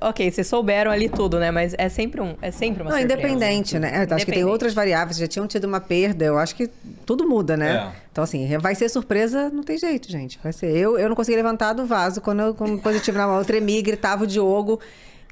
ok, vocês souberam ali tudo, né? Mas é sempre uma surpresa. Independente, né? Acho que tem outras variáveis, já tinham tido uma perda. Eu acho que tudo muda, né? Então, assim, vai ser surpresa, não tem jeito, gente. Vai ser. Eu não consegui levantar do vaso quando com o positivo na mão. Eu tremi, gritava o Diogo.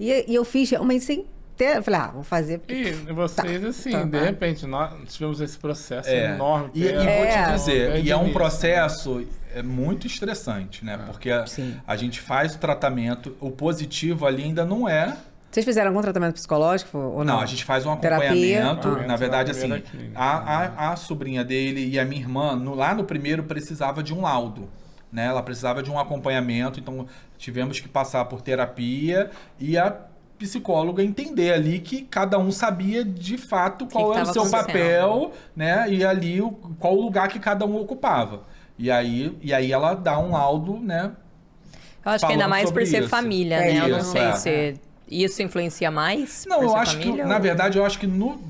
E eu fiz, mas sem... Eu falei, vou fazer. Porque... E vocês, de repente, nós tivemos esse processo enorme. E vou te dizer, e é um processo muito estressante, né? Porque a gente faz o tratamento, o positivo ali ainda não é... Vocês fizeram algum tratamento psicológico ou não? Não, a gente faz um acompanhamento. Na verdade, assim, a sobrinha dele e a minha irmã, lá no primeiro, precisava de um laudo. Né? Ela precisava de um acompanhamento, então tivemos que passar por terapia e a psicóloga entender ali que cada um sabia de fato qual era o seu papel, né? E ali qual o lugar que cada um ocupava. E aí ela dá um laudo, né? Eu acho que ainda mais por ser família, né? Eu não sei se isso influencia mais. Não, eu acho que, na verdade, eu acho que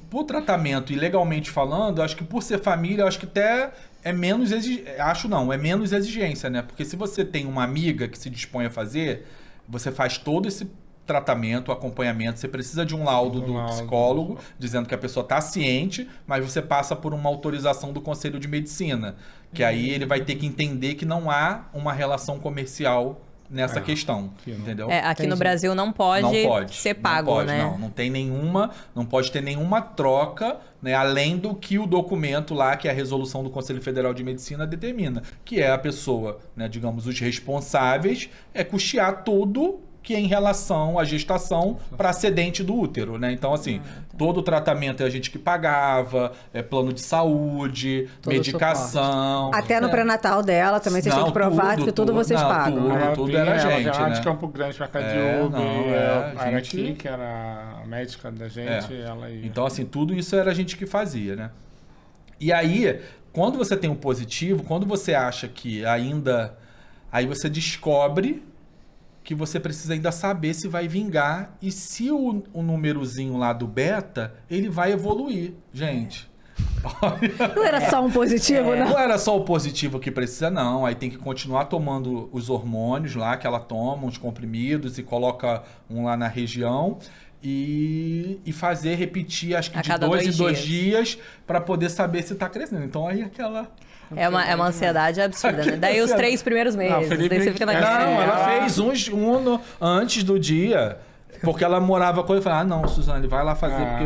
por tratamento e legalmente falando, eu acho que por ser família, eu acho que até é menos é menos exigência, né? Porque se você tem uma amiga que se dispõe a fazer, você faz todo esse tratamento, acompanhamento, você precisa de um laudo do psicólogo dizendo que a pessoa está ciente, mas você passa por uma autorização do Conselho de Medicina, que aí ele vai ter que entender que não há uma relação comercial nessa questão, entendeu? Aqui no Brasil não pode ser pago, né? Não tem nenhuma, não pode ter nenhuma troca, né, além do que o documento lá, que é a resolução do Conselho Federal de Medicina determina, que é a pessoa, né, digamos, os responsáveis, custear tudo que é em relação à gestação para acidente do útero, né? Então, assim, todo o tratamento é a gente que pagava, plano de saúde, todo medicação. Até no pré-natal dela também, vocês tinham que provar que tudo vocês pagam. Tudo era a gente, né? De Campo Grande pra cá de Uber, era aqui, que era a médica da gente, ela ia. Então, assim, tudo isso era a gente que fazia, né? E aí, quando você tem um positivo, quando você acha que ainda... Aí você descobre que você precisa ainda saber se vai vingar e se o númerozinho lá do beta, ele vai evoluir, gente. Não era só um positivo, não? Não era só o positivo que precisa, não. Aí tem que continuar tomando os hormônios lá que ela toma, uns comprimidos e coloca um lá na região. E e fazer, repetir, acho que a de cada 2 em 2 dias, para poder saber se tá crescendo. Então aí aquela... É uma ansiedade absurda, né? Daí os 3 primeiros meses, daí você fica naquela... Não, ela fez um antes do dia... Porque ela morava com ele e falava, não, Suzane, vai lá fazer, porque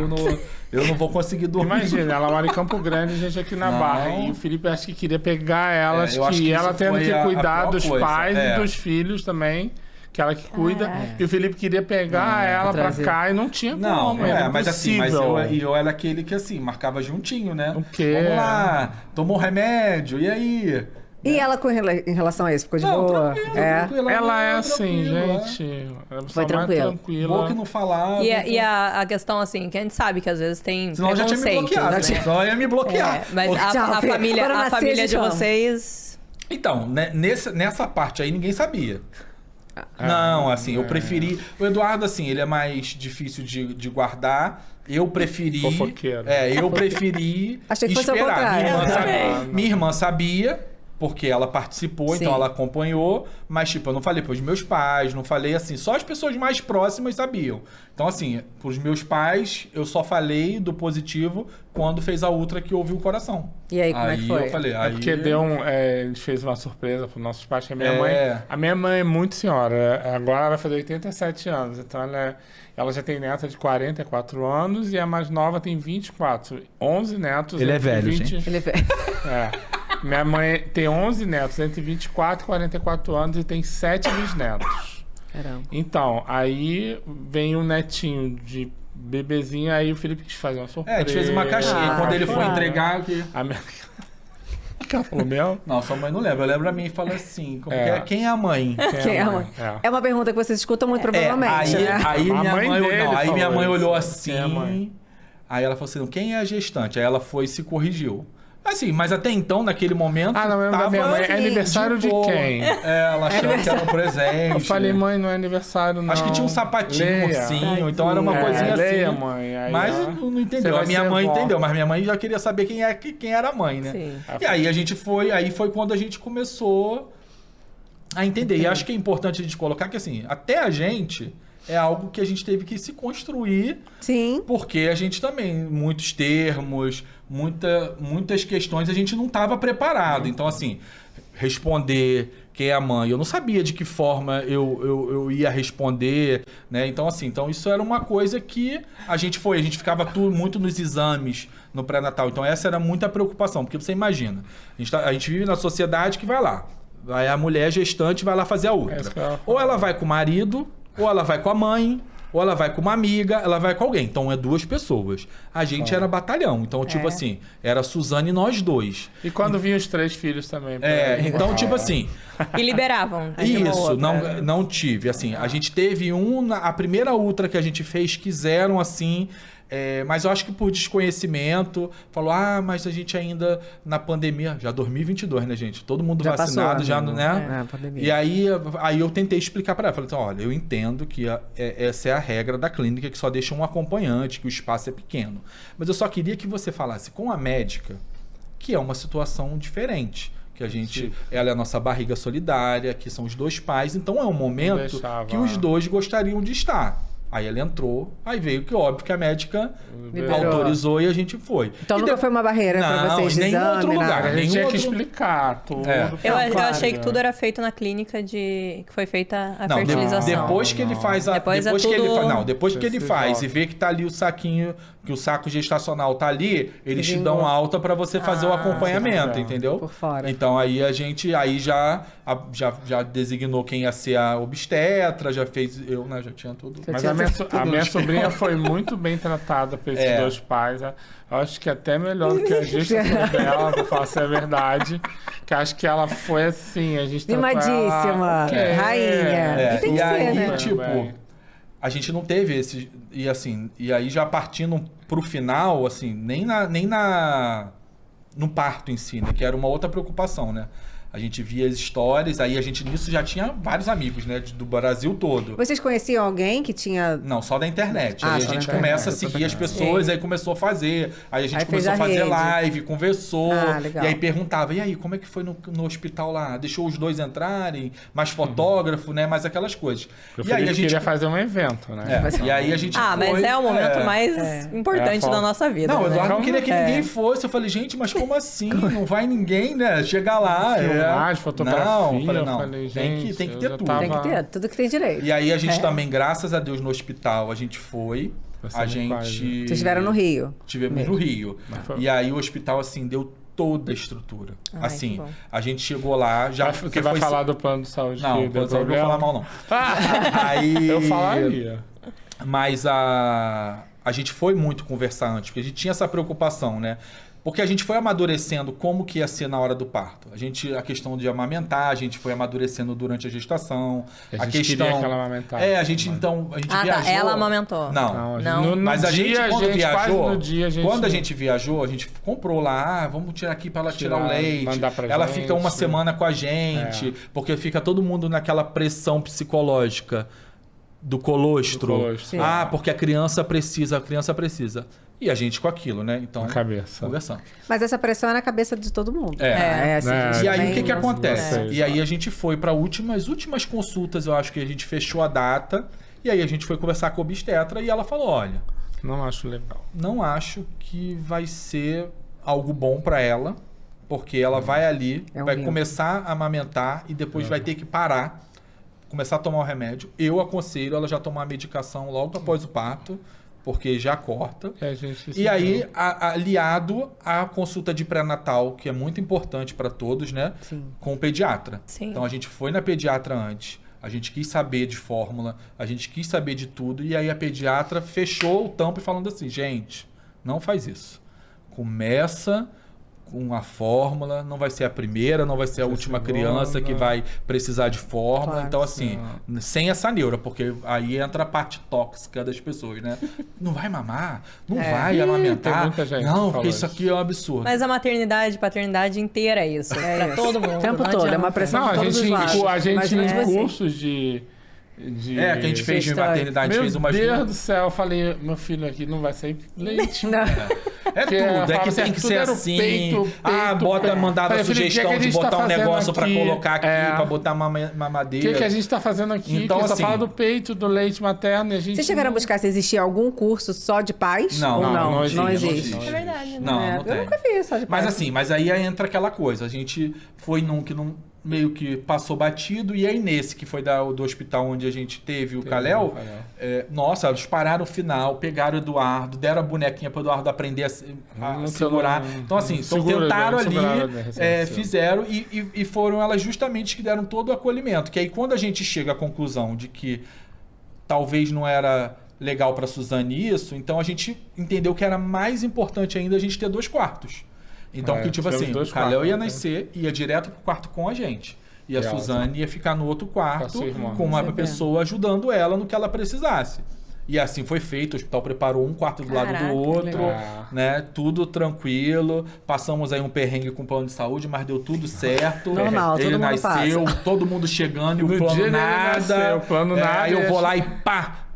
eu não vou conseguir dormir. Imagina, ela mora em Campo Grande, a gente aqui na Barra. E o Felipe acho que queria pegar ela, acho que ela tendo que cuidar dos pais e dos filhos também, que ela que cuida. E o Felipe queria pegar ela pra cá e não tinha como. Mas assim, eu era aquele que assim, marcava juntinho, né? O quê? Vamos lá, tomou remédio, e aí? E ela em relação a isso, ficou de boa? Tranquila, ela é assim, gente. Foi tranquila. Boa que não falava. E a questão, assim, que a gente sabe que às vezes tem senão ela já tinha me bloqueado, né? Senão ela ia me bloquear. Mas a família de vocês... Então, né, nessa parte aí ninguém sabia. Não, assim, eu preferi... O Eduardo, assim, ele é mais difícil de guardar. Eu preferi... Fofoqueiro. Eu preferi Achei que fosse ao contrário. Minha irmã sabia... Porque ela participou, então ela acompanhou, mas tipo, eu não falei pros meus pais, não falei assim, só as pessoas mais próximas sabiam. Então assim, pros meus pais, eu só falei do positivo quando fez a ultra que ouviu o coração. E aí, como é que foi? Eu falei, porque a gente fez uma surpresa pros nossos pais, que a minha mãe é muito senhora, agora ela vai fazer 87 anos, então ela já tem neta de 44 anos e a mais nova tem 24, 11 netos. Ele é velho, gente. Ele é velho. Minha mãe tem 11 netos, entre 24 e 44 anos, e tem 7 bisnetos. Caramba. Então, aí vem um netinho de bebezinho, aí o Felipe quis fazer uma surpresa. A gente fez uma caixinha. Quando ele foi entregar... A minha... Ela falou mel? Não, sua mãe não lembra. Eu lembro a mim e fala assim, quem é a mãe? Quem é a mãe? É uma pergunta que vocês escutam muito provavelmente, aí minha mãe olhou assim, aí ela falou assim, quem é a gestante? Aí ela foi e se corrigiu. Assim, mas até então, naquele momento... não, minha mãe, é aniversário de quem? Ela achou que era um presente. Eu falei, mãe, não é aniversário, não. Acho que tinha um sapatinho, ursinho, então era uma coisinha assim. Mãe. Aí, mas não entendeu. A minha mãe entendeu, mas minha mãe já queria saber quem era a mãe, né? Sim. E aí a gente foi, foi quando a gente começou a entender. E acho que é importante a gente colocar que, assim, até a gente... É algo que a gente teve que se construir. Sim. Porque a gente também, muitos termos, muitas questões, a gente não estava preparado. Então, assim, responder quem é a mãe, eu não sabia de que forma eu ia responder, né? Então, assim, isso era uma coisa que a gente ficava muito nos exames no pré-natal. Então, essa era muita preocupação, porque você imagina, a gente vive na sociedade que vai lá, a mulher gestante vai lá fazer a outra. Ou ela vai com o marido, ou ela vai com a mãe, ou ela vai com uma amiga, ela vai com alguém. Então, é 2 pessoas. A gente era batalhão. Então, tipo assim, era a Suzane e nós 2. E quando vinham os 3 filhos também. Então, tipo assim... E liberavam. Isso, não tive. Assim, a gente teve a primeira ultra que a gente fez, quiseram, assim... mas eu acho que por desconhecimento, falou, mas a gente ainda na pandemia, já 2022, né, gente? Todo mundo já vacinado, passou, já, né? E aí eu tentei explicar para ela, falei assim, olha, eu entendo que essa é a regra da clínica, que só deixa um acompanhante, que o espaço é pequeno. Mas eu só queria que você falasse com a médica, que é uma situação diferente. Que a gente, ela é a nossa barriga solidária, que são os 2 pais, então é um momento que os 2 gostariam de estar. Aí ela entrou, aí veio que óbvio que a médica autorizou e a gente foi. Então nunca foi uma barreira para vocês de nenhum exame, outro lugar. A gente tinha que explicar tudo. Eu achei que tudo era feito na clínica que foi feita a fertilização. Depois que ele faz depois que ele faz e vê que tá ali o saquinho, que o saco gestacional tá ali, eles te dão alta para você fazer o acompanhamento, entendeu? Por fora. Então aí a gente já designou quem ia ser a obstetra, já fez, já tinha tudo. Mas a minha sobrinha foi muito bem tratada por esses 2 pais. Eu acho que até melhor do que a gestação dela, pra falar se é verdade. Que acho que ela foi assim, a gente mimadíssima, rainha. E aí, né? Tipo, a gente não teve esse... E aí já partindo pro final, assim, nem no parto em si, né? Que era uma outra preocupação, né? A gente via as stories, aí a gente nisso já tinha vários amigos, né? Do Brasil todo. Vocês conheciam alguém que tinha... Não, só da internet. Aí a gente começa a seguir as pessoas, aí começou a fazer. Aí a gente começou a fazer live, conversou. E aí perguntava, e aí, como é que foi no hospital lá? Deixou os 2 entrarem? Mais fotógrafo, né? Mais aquelas coisas. E aí a gente queria fazer um evento, né? E aí a gente foi... mas é o momento mais importante da nossa vida. Não, o Eduardo não queria que ninguém fosse. Eu falei, gente, mas como assim? Não vai ninguém, né? Chegar lá. Filmagem, fotografia. Não, falei, gente, tem que ter tudo. Tem que ter tudo que tem direito. E aí a gente também, graças a Deus, no hospital, a gente foi. A gente... Vocês estiveram no Rio? Tivemos no Rio. E aí o hospital, assim, deu toda a estrutura. Assim, a gente chegou lá... Você vai falar do plano de saúde? Não, o plano de saúde não vou falar mal, não. Aí... Eu falaria. Mas a gente foi muito conversar antes, porque a gente tinha essa preocupação, né? Porque a gente foi amadurecendo como que ia ser na hora do parto. A questão de amamentar, a gente foi amadurecendo durante a gestação. A gente queria que ela amamentasse. A gente viajou. Ela amamentou. Não. Mas a gente, quando a gente viajou, a gente comprou lá, vamos tirar aqui para ela tirar o leite. Ela fica uma semana com a gente, porque fica todo mundo naquela pressão psicológica do colostro. Porque a criança precisa. E a gente com aquilo, né? Então, conversando. Mas essa pressão é na cabeça de todo mundo. E aí, o que acontece? E aí, a gente foi para as últimas consultas, eu acho que a gente fechou a data. E aí, a gente foi conversar com a obstetra e ela falou, olha... Não acho legal. Não acho que vai ser algo bom para ela, porque ela vai ali, vai começar a amamentar e depois vai ter que parar, começar a tomar o remédio. Eu aconselho ela já tomar a medicação logo após o parto, porque já corta. E aí, aliado à consulta de pré-natal, que é muito importante para todos, né? Com o pediatra. Então, a gente foi na pediatra antes, a gente quis saber de fórmula, a gente quis saber de tudo, e aí a pediatra fechou o tampo falando assim, gente, não faz isso. Começa com a fórmula, não vai ser a primeira, não vai ser a última criança que vai precisar de fórmula. Então, assim, sem essa neura, porque aí entra a parte tóxica das pessoas, né? Não vai mamar, não vai amamentar. Não, porque isso aqui é um absurdo. Mas a maternidade, paternidade inteira é isso. Pra todo mundo. O tempo todo, é uma pressão de todos os lados. A gente em cursos de que a gente fez de maternidade, fez umas... Meu Deus do céu, eu falei, meu filho aqui não vai sair leite. É tudo, é que tem que ser assim. Peito, mandava a sugestão de botar um negócio pra colocar aqui, pra botar mamadeira. O que a gente tá fazendo aqui? Então, que só fala do peito, do leite materno. E a gente Vocês chegaram a buscar se existia algum curso só de pais? Não existe. É verdade, não tem. Eu nunca vi só de pais. Mas assim, aí entra aquela coisa, a gente foi num que não... meio que passou batido, e aí nesse que foi do hospital onde a gente teve o Kalel, nossa, eles pararam o final, pegaram o Eduardo, deram a bonequinha para o Eduardo aprender a segurar. Então assim, tentaram ali, fizeram e foram elas justamente que deram todo o acolhimento. Que aí quando a gente chega à conclusão de que talvez não era legal para Suzane isso, então a gente entendeu que era mais importante ainda a gente ter 2 quartos. Então, que tipo assim, o Kalel ia nascer, ia direto pro quarto com a gente. E a Suzane ia ficar no outro quarto com uma pessoa ajudando ela no que ela precisasse. E assim foi feito, o hospital preparou um quarto do lado do outro, né? Tudo tranquilo. Passamos aí um perrengue com o plano de saúde, mas deu tudo certo. Normal, ele nasceu, todo mundo chegando e o plano nada. Aí eu vou lá e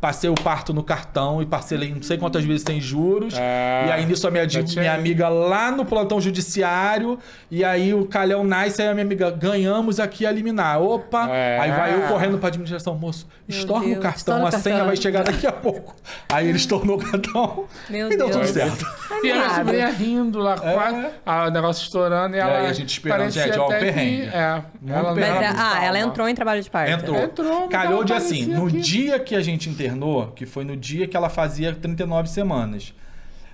passei o parto no cartão e parcelei não sei quantas vezes sem juros. E aí nisso a minha amiga lá no plantão judiciário. E aí o Kalel nasce, aí a minha amiga, ganhamos aqui a liminar. Opa! Aí vai eu correndo pra administração, moço, estorna o cartão, a senha vai chegar daqui a pouco. Aí ele estornou o cartão e deu tudo certo. E a minha sobrinha rindo lá, o negócio estourando. E a gente esperando, gente, ó, o perrengue. Ela entrou em trabalho de parto. Entrou. Calhou de assim, no dia que a gente internou, que foi no dia que ela fazia 39 semanas.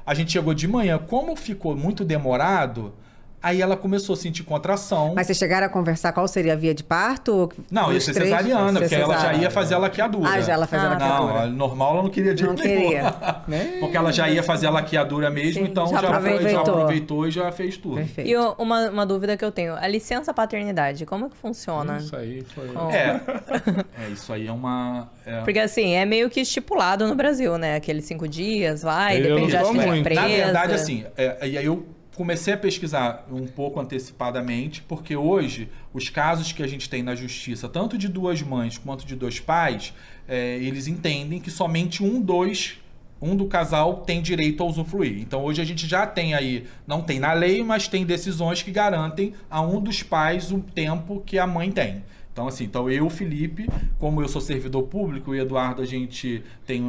A gente chegou de manhã, como ficou muito demorado, aí ela começou a sentir contração. Mas vocês chegaram a conversar qual seria a via de parto? Não, ia ser cesariana, porque ela já ia fazer a laqueadura. Já ela fazia a laqueadura. Não, normal ela não queria de jeito nenhum. Porque ela já ia fazer a laqueadura mesmo, então já aproveitou e já fez tudo. Perfeito. E uma dúvida que eu tenho, a licença paternidade, como que funciona? Isso aí foi... isso aí é uma... Porque assim, é meio que estipulado no Brasil, né? Aqueles 5 dias, depende da empresa. Na verdade, assim, e aí eu comecei a pesquisar um pouco antecipadamente, porque hoje os casos que a gente tem na justiça, tanto de 2 mães quanto de 2 pais, eles entendem que somente um do casal tem direito a usufruir. Então hoje a gente já tem aí, não tem na lei, mas tem decisões que garantem a um dos pais o tempo que a mãe tem. Então, assim, eu, Felipe, como eu sou servidor público, e o Eduardo, a gente tem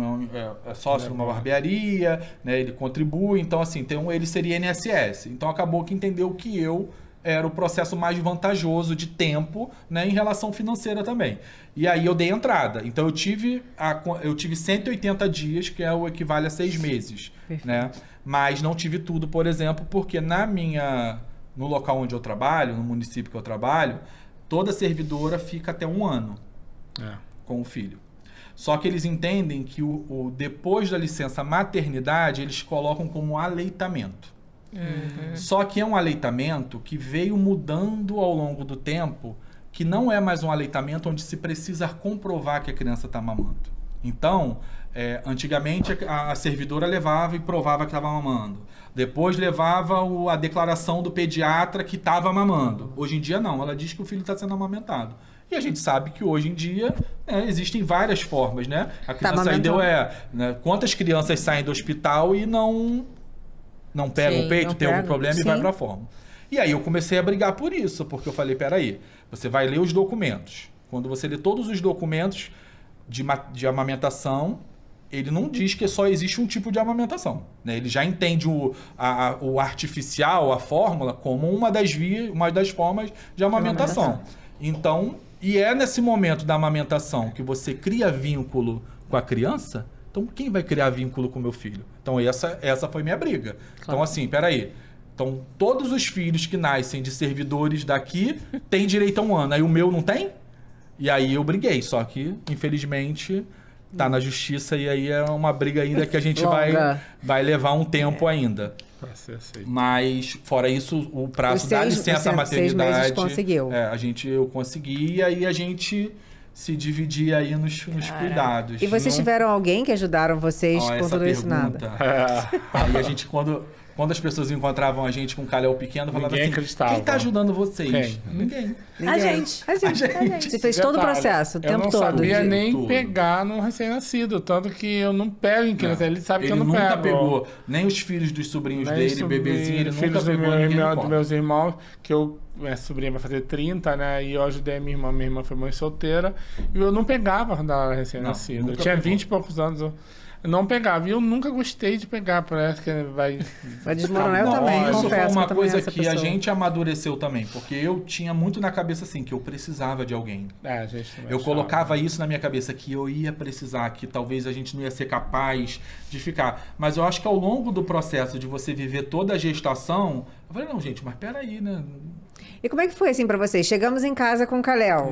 sócio numa barbearia, né? Ele contribui, então, assim, ele seria INSS. Então, acabou que entendeu que eu era o processo mais vantajoso de tempo, né? Em relação financeira também. E aí eu dei entrada. Então, eu tive 180 dias, que é o equivale a 6 meses, né? Mas não tive tudo, por exemplo, porque no local onde eu trabalho, no município que eu trabalho, toda servidora fica até 1 ano com o filho. Só que eles entendem que depois da licença maternidade, eles colocam como aleitamento. Só que é um aleitamento que veio mudando ao longo do tempo, que não é mais um aleitamento onde se precisa comprovar que a criança está mamando. Então, antigamente a servidora levava e provava que estava mamando. Depois levava a declaração do pediatra que estava mamando. Hoje em dia não, ela diz que o filho está sendo amamentado. E a gente sabe que hoje em dia existem várias formas, né? A criança quantas crianças saem do hospital e não pegam o peito, tem algum problema e vai para a fórmula. E aí eu comecei a brigar por isso, porque eu falei, peraí, você vai ler os documentos. Quando você lê todos os documentos de amamentação, ele não diz que só existe um tipo de amamentação, né? Ele já entende o artificial, a fórmula, como uma das formas de amamentação. Então, e é nesse momento da amamentação que você cria vínculo com a criança. Então, quem vai criar vínculo com o meu filho? Então, essa foi minha briga. Claro. Então, assim, peraí. Então, todos os filhos que nascem de servidores daqui têm direito a 1 ano. Aí o meu não tem? E aí eu briguei. Só que, infelizmente, tá na justiça e aí é uma briga ainda que a gente vai levar um tempo ainda. Mas, fora isso, o prazo da licença maternidade... 6 meses conseguiu. Eu consegui e aí a gente se dividia aí nos cuidados. E vocês tiveram alguém que ajudaram vocês com tudo isso? Nada? Aí a gente, quando as pessoas encontravam a gente com um calhau pequeno, falavam assim, quem tá ajudando vocês? Ninguém. A gente. Você fez todo o processo, o tempo todo. Eu não sabia nem pegar no recém-nascido, tanto que eu não pego em criança. Ele sabe que eu não pego. Ele nunca pegou, nem os filhos dos sobrinhos dele, bebezinho, ele nunca pegou ninguém. Dos meus irmãos, que minha sobrinha vai fazer 30, né? E eu ajudei a minha irmã foi mãe solteira, e eu não pegava quando ela era recém-nascida. Eu tinha 20 e poucos anos, eu não pegava. E eu nunca gostei de pegar, parece que vai desmoronar. Eu também, isso confesso. Foi uma coisa que a gente amadureceu também, porque eu tinha muito na cabeça assim, que eu precisava de alguém. Eu colocava isso na minha cabeça, que eu ia precisar, que talvez a gente não ia ser capaz de ficar. Mas eu acho que ao longo do processo de você viver toda a gestação, eu falei, não, gente, mas peraí, né? E como é que foi assim pra vocês? Chegamos em casa com o Caléu.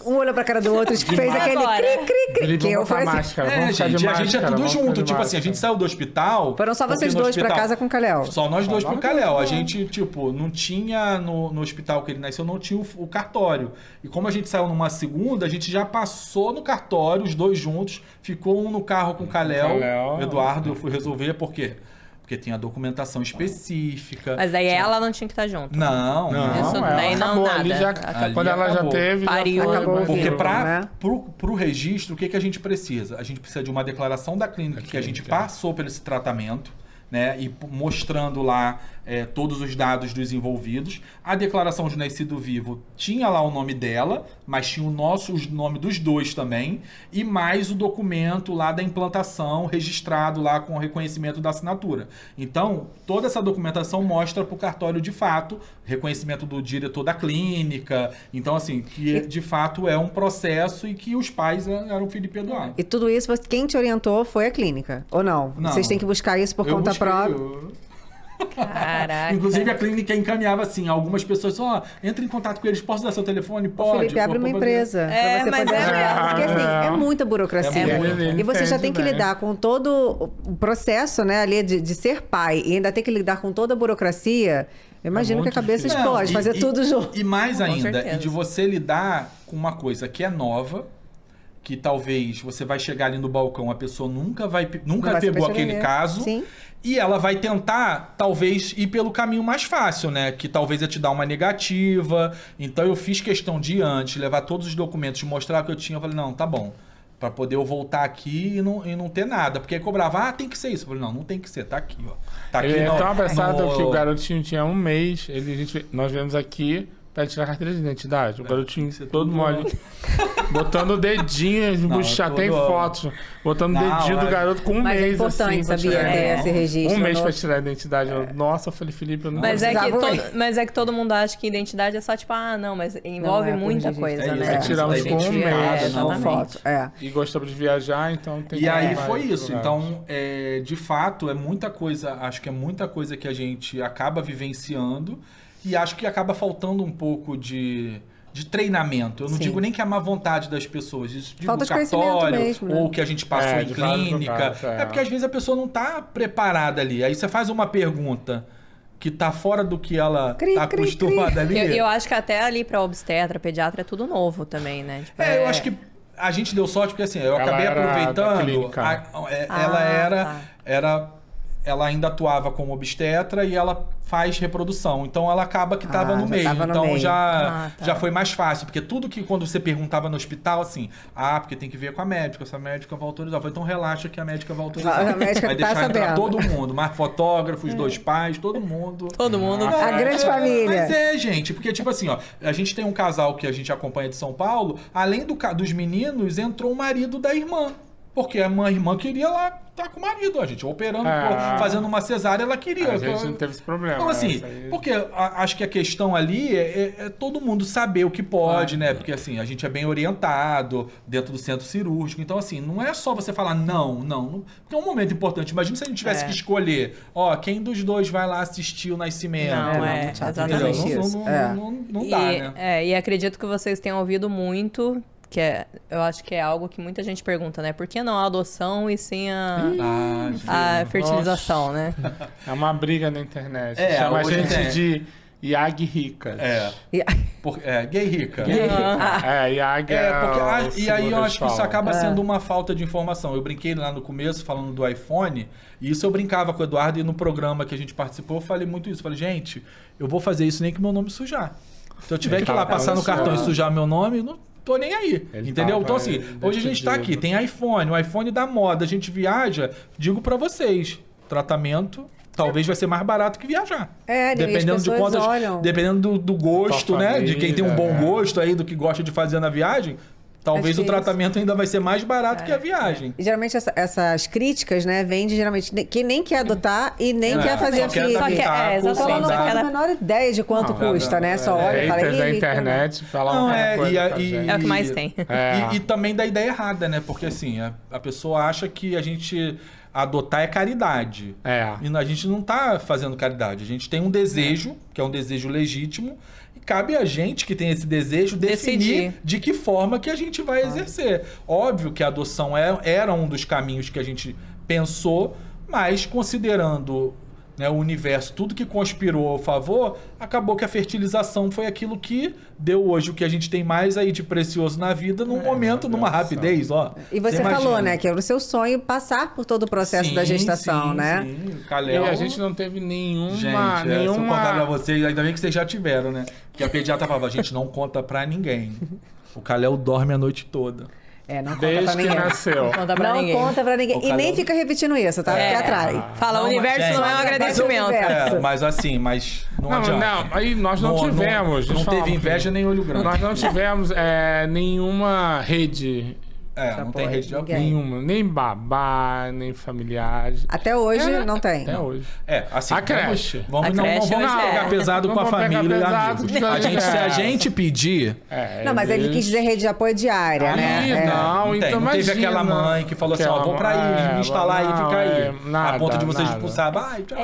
Um olhou pra cara do outro, fez aquele cri-cri-cri. Que eu falei assim. Gente, a gente é tudo junto. Tipo assim, a gente saiu do hospital... Foram só vocês dois pra casa com o Caléu? Só nós dois pro Caléu. A gente, tipo, não tinha no hospital que ele nasceu, não tinha o cartório. E como a gente saiu numa segunda, a gente já passou no cartório, os dois juntos. Ficou um no carro com o Caléu. O Eduardo, eu fui resolver, por quê? Porque tinha documentação específica. Mas aí ela não tinha que estar junto. Não. Isso daí não nada. Quando ela já teve... Pariu. Porque pro registro, o que a gente precisa? A gente precisa de uma declaração da clínica que a gente passou por esse tratamento, né? E mostrando lá todos os dados dos envolvidos. A declaração de nascido vivo tinha lá o nome dela, mas tinha o nome dos dois também, e mais o documento lá da implantação registrado lá com o reconhecimento da assinatura. Então, toda essa documentação mostra para o cartório de fato, reconhecimento do diretor da clínica. Então, assim, que de fato é um processo e que os pais eram Felipe e Eduardo. E tudo isso, quem te orientou foi a clínica? Ou não? Vocês têm que buscar isso por conta própria? Caraca. Inclusive a clínica encaminhava assim, algumas pessoas entre em contato com eles, posso dar seu telefone? Pode. Felipe, abre uma empresa. Pra você poder... Porque assim, é muita burocracia. E você já tem que lidar com todo o processo, né, ali de ser pai, e ainda tem que lidar com toda a burocracia. Eu imagino que a cabeça explode, fazer tudo junto. E mais ainda, e de você lidar com uma coisa que é nova que talvez você vai chegar ali no balcão, a pessoa nunca pegou aquele caso. Sim. E ela vai tentar, talvez, ir pelo caminho mais fácil, né? Que talvez é te dar uma negativa. Então eu fiz questão de antes, levar todos os documentos, mostrar o que eu tinha. Eu falei, não, tá bom. Pra poder eu voltar aqui e não ter nada. Porque aí cobrava, tem que ser isso. Eu falei, não tem que ser, tá aqui, ó. Tá aqui. Ele é tão apressado que o garotinho tinha 1 mês. Nós viemos aqui pra tirar a carteira de identidade. O garotinho todo mole. Botando o dedinho, já tem fotos. Botando o dedinho do garoto com 1 mês. Mas é importante, assim, sabia? Esse registro. 1 mês pra tirar a identidade. Nossa, eu falei, Felipe, eu não mas é que todo mundo acha que identidade é só tipo, não, mas envolve muita coisa, né? Tiramos com 1 mês. Foto. E gostamos de viajar, então tem que... E aí foi isso. Então, de fato, é muita coisa, acho que é muita coisa que a gente acaba vivenciando. E acho que acaba faltando um pouco de treinamento. Eu não digo nem que é a má vontade das pessoas. Isso digo falta de cartório, mesmo, né? Ou que a gente passou em clínica. É porque às vezes a pessoa não está preparada ali. Aí você faz uma pergunta que tá fora do que ela tá acostumada ali. Eu acho que até ali para obstetra, pediatra é tudo novo também, né? Tipo, eu acho que a gente deu sorte porque assim, eu acabei aproveitando. Ela ainda atuava como obstetra e ela faz reprodução. Então ela acaba que estava no meio. Então já foi mais fácil. Porque tudo que quando você perguntava no hospital, assim, porque tem que ver com a médica, se a médica vai autorizar. Então relaxa que a médica vai autorizar. A médica vai deixar entrar todo mundo. Mais fotógrafos, 2 pais, todo mundo. Todo mundo. A grande família. Mas gente, porque tipo assim, a gente tem um casal que a gente acompanha de São Paulo, além dos meninos, entrou o marido da irmã. Porque a irmã queria lá estar com o marido, a gente operando, fazendo uma cesárea, ela queria. A gente não teve esse problema. Então, assim, porque acho que a questão ali é todo mundo saber o que pode, né? Porque, assim, a gente é bem orientado dentro do centro cirúrgico. Então, assim, não é só você falar não. Porque é um momento importante. Imagina se a gente tivesse que escolher, quem dos dois vai lá assistir o nascimento. Exatamente isso. Não dá, né? E acredito que vocês tenham ouvido muito... eu acho que é algo que muita gente pergunta, né? Por que não a adoção e sim a fertilização, né? É uma briga na internet. Chama a gente de Yag Ricas. Gay rica. Yag e aí eu acho que isso acaba sendo uma falta de informação. Eu brinquei lá no começo falando do iPhone, e isso eu brincava com o Eduardo, e no programa que a gente participou eu falei muito isso. Falei, gente, eu vou fazer isso nem que meu nome sujar. Se eu tiver que ir lá passar no cartão e sujar meu nome, não tô nem aí, entendeu? Então assim, hoje a gente tá aqui, tem iPhone, o iPhone da moda, a gente viaja, digo pra vocês, tratamento talvez vai ser mais barato que viajar. Dependendo de quantas, dependendo do gosto, né? De quem tem um bom gosto aí, do que gosta de fazer na viagem, talvez o tratamento ainda vai ser mais barato que a viagem. E, geralmente essas críticas, né, vêm de geralmente que nem quer adotar e nem quer fazer filho. Exatamente. Então ela não tem a menor ideia de quanto custa, né? Só olha e fala... da internet falar é o que mais tem. E também da ideia errada, né? Porque assim, a pessoa acha que a gente... adotar é caridade. E a gente não tá fazendo caridade. A gente tem um desejo, que é um desejo legítimo, e cabe a gente que tem esse desejo decidir de que forma que a gente vai exercer. Óbvio que a adoção era um dos caminhos que a gente pensou, mas considerando, né, o universo, tudo que conspirou a favor, acabou que a fertilização foi aquilo que deu hoje o que a gente tem mais aí de precioso na vida, num momento, numa rapidez, E você falou, né, que era o seu sonho passar por todo o processo da gestação, né? Sim, E a gente não teve nenhuma... Se eu contar pra vocês, ainda bem que vocês já tiveram, né? Porque a pediatra falava, a gente não conta pra ninguém. O Caléu dorme a noite toda. Não conta pra ninguém. Nasceu. Não conta pra ninguém. E nem fica repetindo isso, tá? Porque atrai. Fala, o universo não é um agradecimento. Mas não adianta. Não, aí nós não tivemos. Não teve inveja nem olho grande. Nós não tivemos nenhuma rede... não tem rede de apoio. Nenhuma. Nem babá, nem familiares. Até hoje não tem. Até hoje. Assim, a creche. Não vamos pegar pesado com a família e amigos. Se a gente pedir... Não, mas ele quis dizer rede de apoio diária, né? Não teve aquela mãe que falou assim, vou pra aí, me instalar aí e ficar aí. A ponto de vocês expulsar.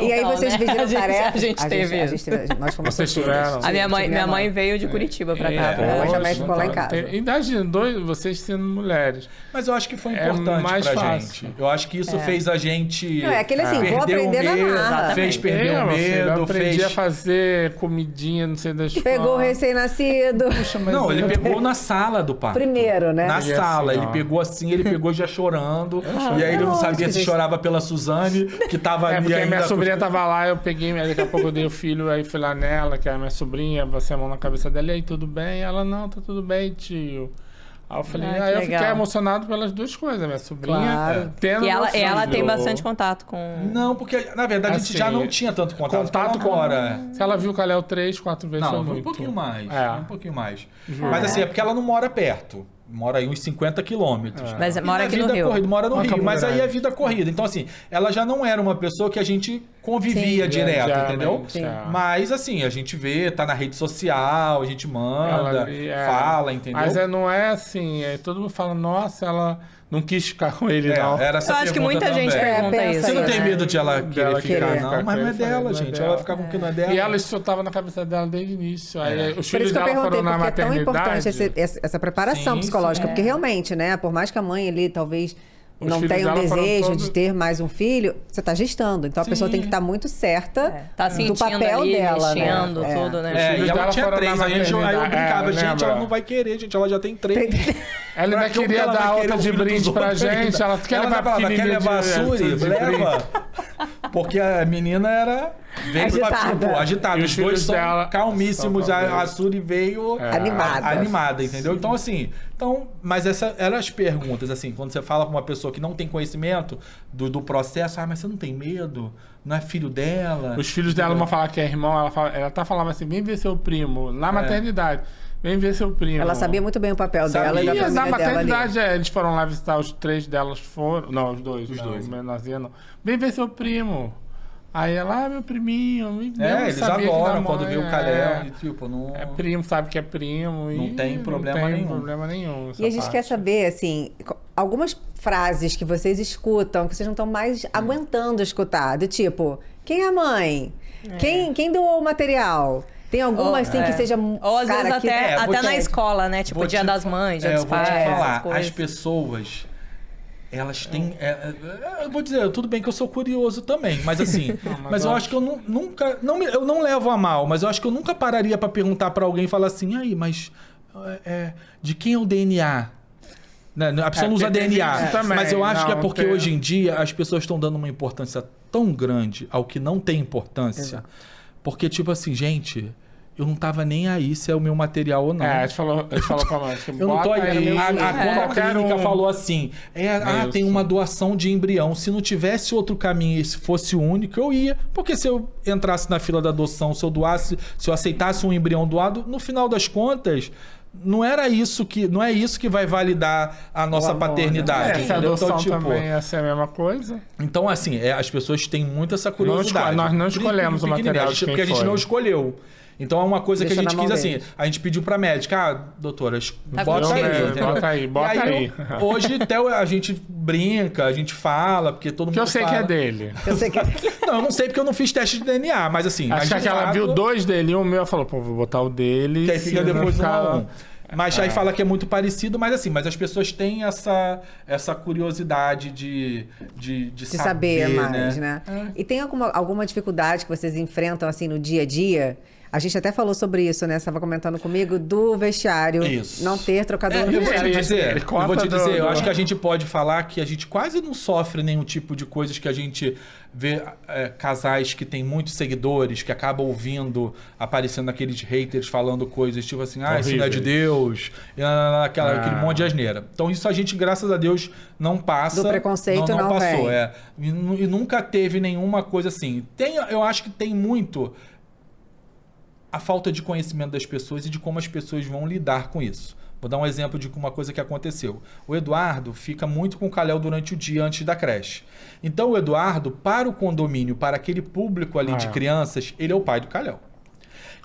E aí vocês dividiram tarefa? A gente teve. Nós fomos vocês tiveram. A minha mãe veio de Curitiba pra cá. Minha mãe também ficou lá em casa. Idade 2, vocês sendo mulheres. Mas eu acho que foi importante mais pra fácil. gente. Eu acho que isso fez a gente... Não, é aquele assim, vou aprender na marra. Fez perder o medo. Eu aprendi a fazer comidinha, não sei das coisas. Pegou o recém-nascido. Não, ele pegou na sala do parto. Primeiro, né? Na sala. Ele pegou assim, ele pegou já chorando. E aí ele não sabia se chorava pela Suzane, que tava ali porque ainda... minha sobrinha tava lá, eu peguei, daqui a pouco eu dei o filho, aí fui lá nela, que é a minha sobrinha, passei a mão na cabeça dela, e aí, tudo bem? Ela, não, tá tudo bem, tio. Aí eu falei, eu fiquei emocionado pelas duas coisas, minha sobrinha tendo... E ela tem bastante contato com... Não, porque na verdade a gente já não tinha tanto contato com agora. Se ela viu o Kalel 3, 4 vezes, não, foi muito. Um pouquinho mais. Um pouquinho mais. Mas assim, é porque ela não mora perto. Mora aí uns 50 quilômetros. Mas mora aqui no Rio. Mora no Rio, mas aí é vida corrida. Então, assim, ela já não era uma pessoa que a gente convivia direto, entendeu? Sim. Mas, assim, a gente vê, tá na rede social, a gente manda, fala, entendeu? Mas não é assim, todo mundo fala, nossa, ela não quis ficar com ele, não. Era essa eu acho que muita gente pergunta isso. Você não tem medo de ela querer ficar, não? Mas não é dela, gente. Ela vai ficar com o que não é dela. E ela, isso tava na cabeça dela desde o início. Aí os por filhos dela foram na maternidade. É tão importante essa preparação psicológica, porque realmente, né, por mais que a mãe ali talvez não tenha um desejo de ter mais um filho, você tá gestando. Então a pessoa tem que estar muito certa do papel ali, dela, mexendo, né? tudo, né? E ela tinha 3, aí eu brincava, gente, ela não vai querer, gente, ela já tem 3. Ela ainda queria dar outra de brinde pra gente, ela quer levar a Suri, leva. Porque a menina era... Veio agitada. Os dois são calmíssimos. A Suri veio animada, entendeu? Então, assim... mas essas eram as perguntas, assim, quando você fala com uma pessoa que não tem conhecimento do processo, mas você não tem medo? Não é filho dela? Os filhos dela vão falar que é irmão, ela tá falando assim, vem ver seu primo, na maternidade. Vem ver seu primo. Ela sabia muito bem o papel dela e da família na maternidade, dela ali. Eles foram lá visitar, os 3 delas foram... Não, os dois. O menorzinho não. Vem ver seu primo. Aí ela, meu priminho. Eles adoram quando vê o Kalel. E, tipo, não... É primo, sabe que é primo. Não tem problema nenhum. E a gente quer saber, assim, algumas frases que vocês escutam, que vocês não estão mais aguentando escutar. Do tipo, quem é a mãe? Quem doou o material? Tem alguma, assim, que seja... Ou às vezes até na escola, né? Tipo, Dia das Mães, Dia dos Pais, vou te falar, as pessoas... Elas têm... eu vou dizer, tudo bem que eu sou curioso também, mas assim... mas eu acho que eu nunca... eu não levo a mal, mas eu acho que eu nunca pararia pra perguntar pra alguém e falar assim, aí, mas... de quem é o DNA? A pessoa não usa DNA, mas eu acho que é porque hoje em dia as pessoas estão dando uma importância tão grande ao que não tem importância. Exato. Porque, tipo assim, gente... Eu não tava nem aí se é o meu material ou não. A gente falou com a mãe. Eu não tô aí. A clínica falou assim, tem uma doação de embrião. Se não tivesse outro caminho e se fosse o único, eu ia. Porque se eu entrasse na fila da adoção, se eu aceitasse um embrião doado, no final das contas... Não é isso que vai validar a nossa paternidade. Se a adoção também ia ser a mesma coisa. Então, assim, as pessoas têm muito essa curiosidade. Nós não escolhemos o material de quem porque a gente não escolheu. Então é uma coisa que a gente quis assim, a gente pediu pra médica, doutora, bota aí. Hoje até a gente brinca, a gente fala, porque todo mundo eu sei fala. Que é dele. Não, eu não sei porque eu não fiz teste de DNA, mas assim... Acho que ela viu 2 dele e um meu, falou, vou botar o dele. Que aí fica depois um. Mas aí fala que é muito parecido, mas assim, mas as pessoas têm essa curiosidade de saber mais, né? E tem alguma dificuldade que vocês enfrentam assim no dia a dia? A gente até falou sobre isso, né? Você estava comentando comigo do vestiário. Isso. Não ter trocador no vestiário. Eu vou te dizer, eu acho que a gente pode falar que a gente quase não sofre nenhum tipo de coisas que a gente vê casais que tem muitos seguidores, que acabam ouvindo, aparecendo aqueles haters falando coisas tipo assim, isso não é de Deus, aquele monte de asneira. Então isso a gente, graças a Deus, não passa. Do preconceito não passou. E nunca teve nenhuma coisa assim. Eu acho que tem muito... a falta de conhecimento das pessoas e de como as pessoas vão lidar com isso. Vou dar um exemplo de uma coisa que aconteceu. O Eduardo fica muito com o Kalel durante o dia antes da creche. Então o Eduardo, para o condomínio, para aquele público ali de crianças, ele é o pai do Kalel.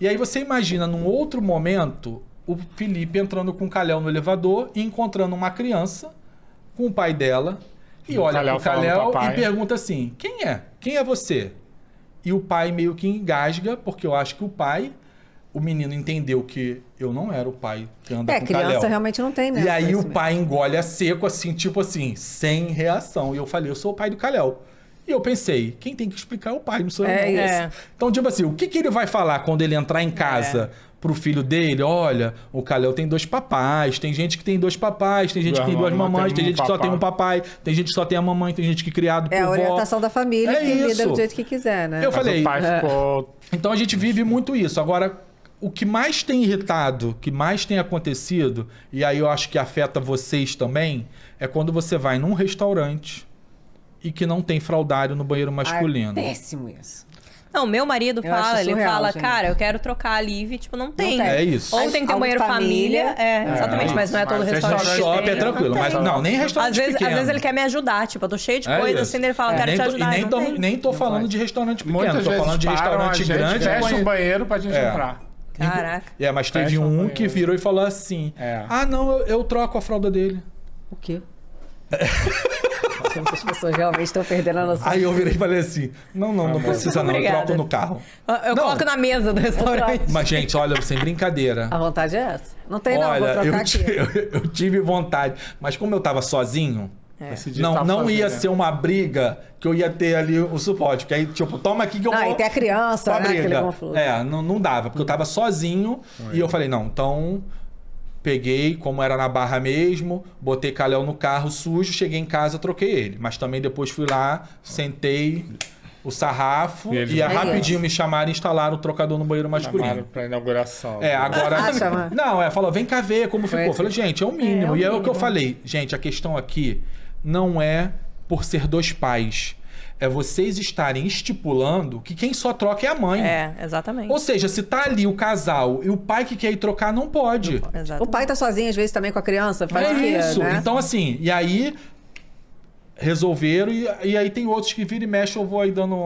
E aí você imagina, num outro momento, o Felipe entrando com o Kalel no elevador e encontrando uma criança com o pai dela e olha para o Kalel e pergunta assim, quem é? Quem é você? E o pai meio que engasga, porque eu acho que o pai o menino entendeu que eu não era o pai que anda com o Kalel. Criança realmente não tem, né? E aí o pai engole a seco, assim, tipo assim, sem reação. E eu falei, eu sou o pai do Kalel. E eu pensei, quem tem que explicar é o pai, não sou eu. Então, tipo assim, o que ele vai falar quando ele entrar em casa pro filho dele? Olha, o Kalel tem 2 papais, tem gente que tem 2 papais, tem gente que tem 2 mamães, tem gente que só tem um papai, tem gente que só tem a mamãe, tem gente que é criado por vó. É a orientação da família, que lida do jeito que quiser, né? Eu falei, o pai ficou... Então a gente vive muito isso. Agora, o que mais tem irritado, o que mais tem acontecido, e aí eu acho que afeta vocês também, é quando você vai num restaurante e que não tem fraldário no banheiro masculino. É péssimo isso. Não, meu marido fala, surreal, ele fala, gente. cara, eu quero trocar a Liv, tipo, não tem. É isso. Ou tem que ter um banheiro família. Exatamente, mas não é todo restaurante. Shopping é tranquilo, mas não, nem restaurante pequeno. Às vezes ele quer me ajudar, tipo, eu tô cheio de coisa assim, ele fala, quero te ajudar. E nem tô falando de restaurante pequeno, tô falando de restaurante grande. Fecha um banheiro pra gente entrar. Caraca. Mas teve um que virou e falou assim, ah, não, eu troco a fralda dele. O quê? As pessoas realmente estão perdendo a noção. Aí eu virei e falei assim, não precisa não, eu troco no carro. Eu coloco na mesa do restaurante. Mas, gente, olha, sem brincadeira. A vontade é essa? Não tem olha, não, vou trocar aqui. Eu tive vontade, mas como eu tava sozinho, não ia ser uma briga que eu ia ter ali o suporte. Porque aí, tipo, toma aqui que eu vou... e tem a criança, né? Briga. Não dava, porque eu tava sozinho e eu falei, não, então... Peguei, como era na Barra mesmo, botei Kalel no carro sujo, cheguei em casa, troquei ele. Mas também depois fui lá, sentei o sarrafo e rapidinho me chamaram e instalaram o trocador no banheiro masculino. Chamaram pra inauguração. Agora... falou, vem cá ver como ficou. Eu falei, gente, é o mínimo. E é o que eu falei. Gente, a questão aqui não é por ser 2 pais. É vocês estarem estipulando que quem só troca é a mãe. Exatamente. Ou seja, se tá ali o casal e o pai que quer ir trocar, não pode. O pai tá sozinho, às vezes, também com a criança. Faz o quê, isso. Né? Então, assim, e aí... Resolveram e aí tem outros que viram e mexem, eu vou aí dando...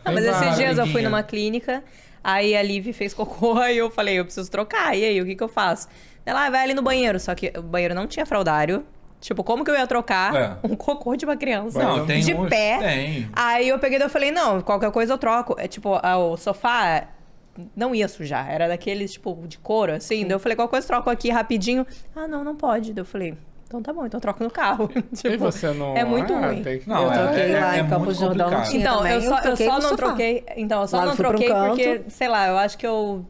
mas esses dias eu fui numa clínica, aí a Liv fez cocô, aí eu falei, eu preciso trocar. E aí, o que eu faço? Ela vai ali no banheiro, só que o banheiro não tinha fraldário. Tipo, como que eu ia trocar um cocô de uma criança de pé? Tem. Aí eu peguei e eu falei, não, qualquer coisa eu troco. É tipo, o sofá não ia sujar. Era daqueles, tipo, de couro, assim. Daí eu falei, qualquer coisa eu troco aqui rapidinho. Ah, não pode. Daí eu falei, então tá bom, então eu troco no carro. Tipo, e você não... É muito ruim. Eu troquei lá em Campos do Jordão, não tinha então, também. Eu só não troquei... Então, eu só não troquei porque, sei lá, eu acho que eu...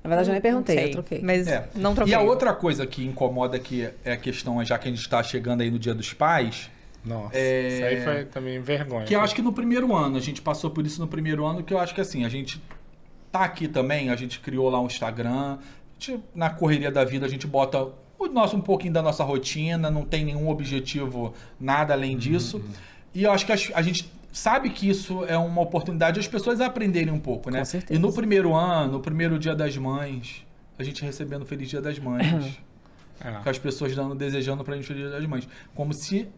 Na verdade, eu nem perguntei, eu troquei. Mas não troquei. E a outra coisa que incomoda aqui é a questão, já que a gente está chegando aí no Dia dos Pais... Nossa, isso aí foi também vergonha. Que eu acho que no primeiro ano, a gente passou por isso no primeiro ano, que eu acho que assim, a gente tá aqui também, a gente criou lá um Instagram, na correria da vida a gente bota um pouquinho da nossa rotina, não tem nenhum objetivo, nada além disso. E eu acho que a gente... sabe que isso é uma oportunidade de as pessoas aprenderem um pouco, né? Com certeza. E no primeiro ano, no primeiro Dia das Mães, a gente recebendo Feliz Dia das Mães. Com as pessoas desejando pra gente Feliz Dia das Mães. Como se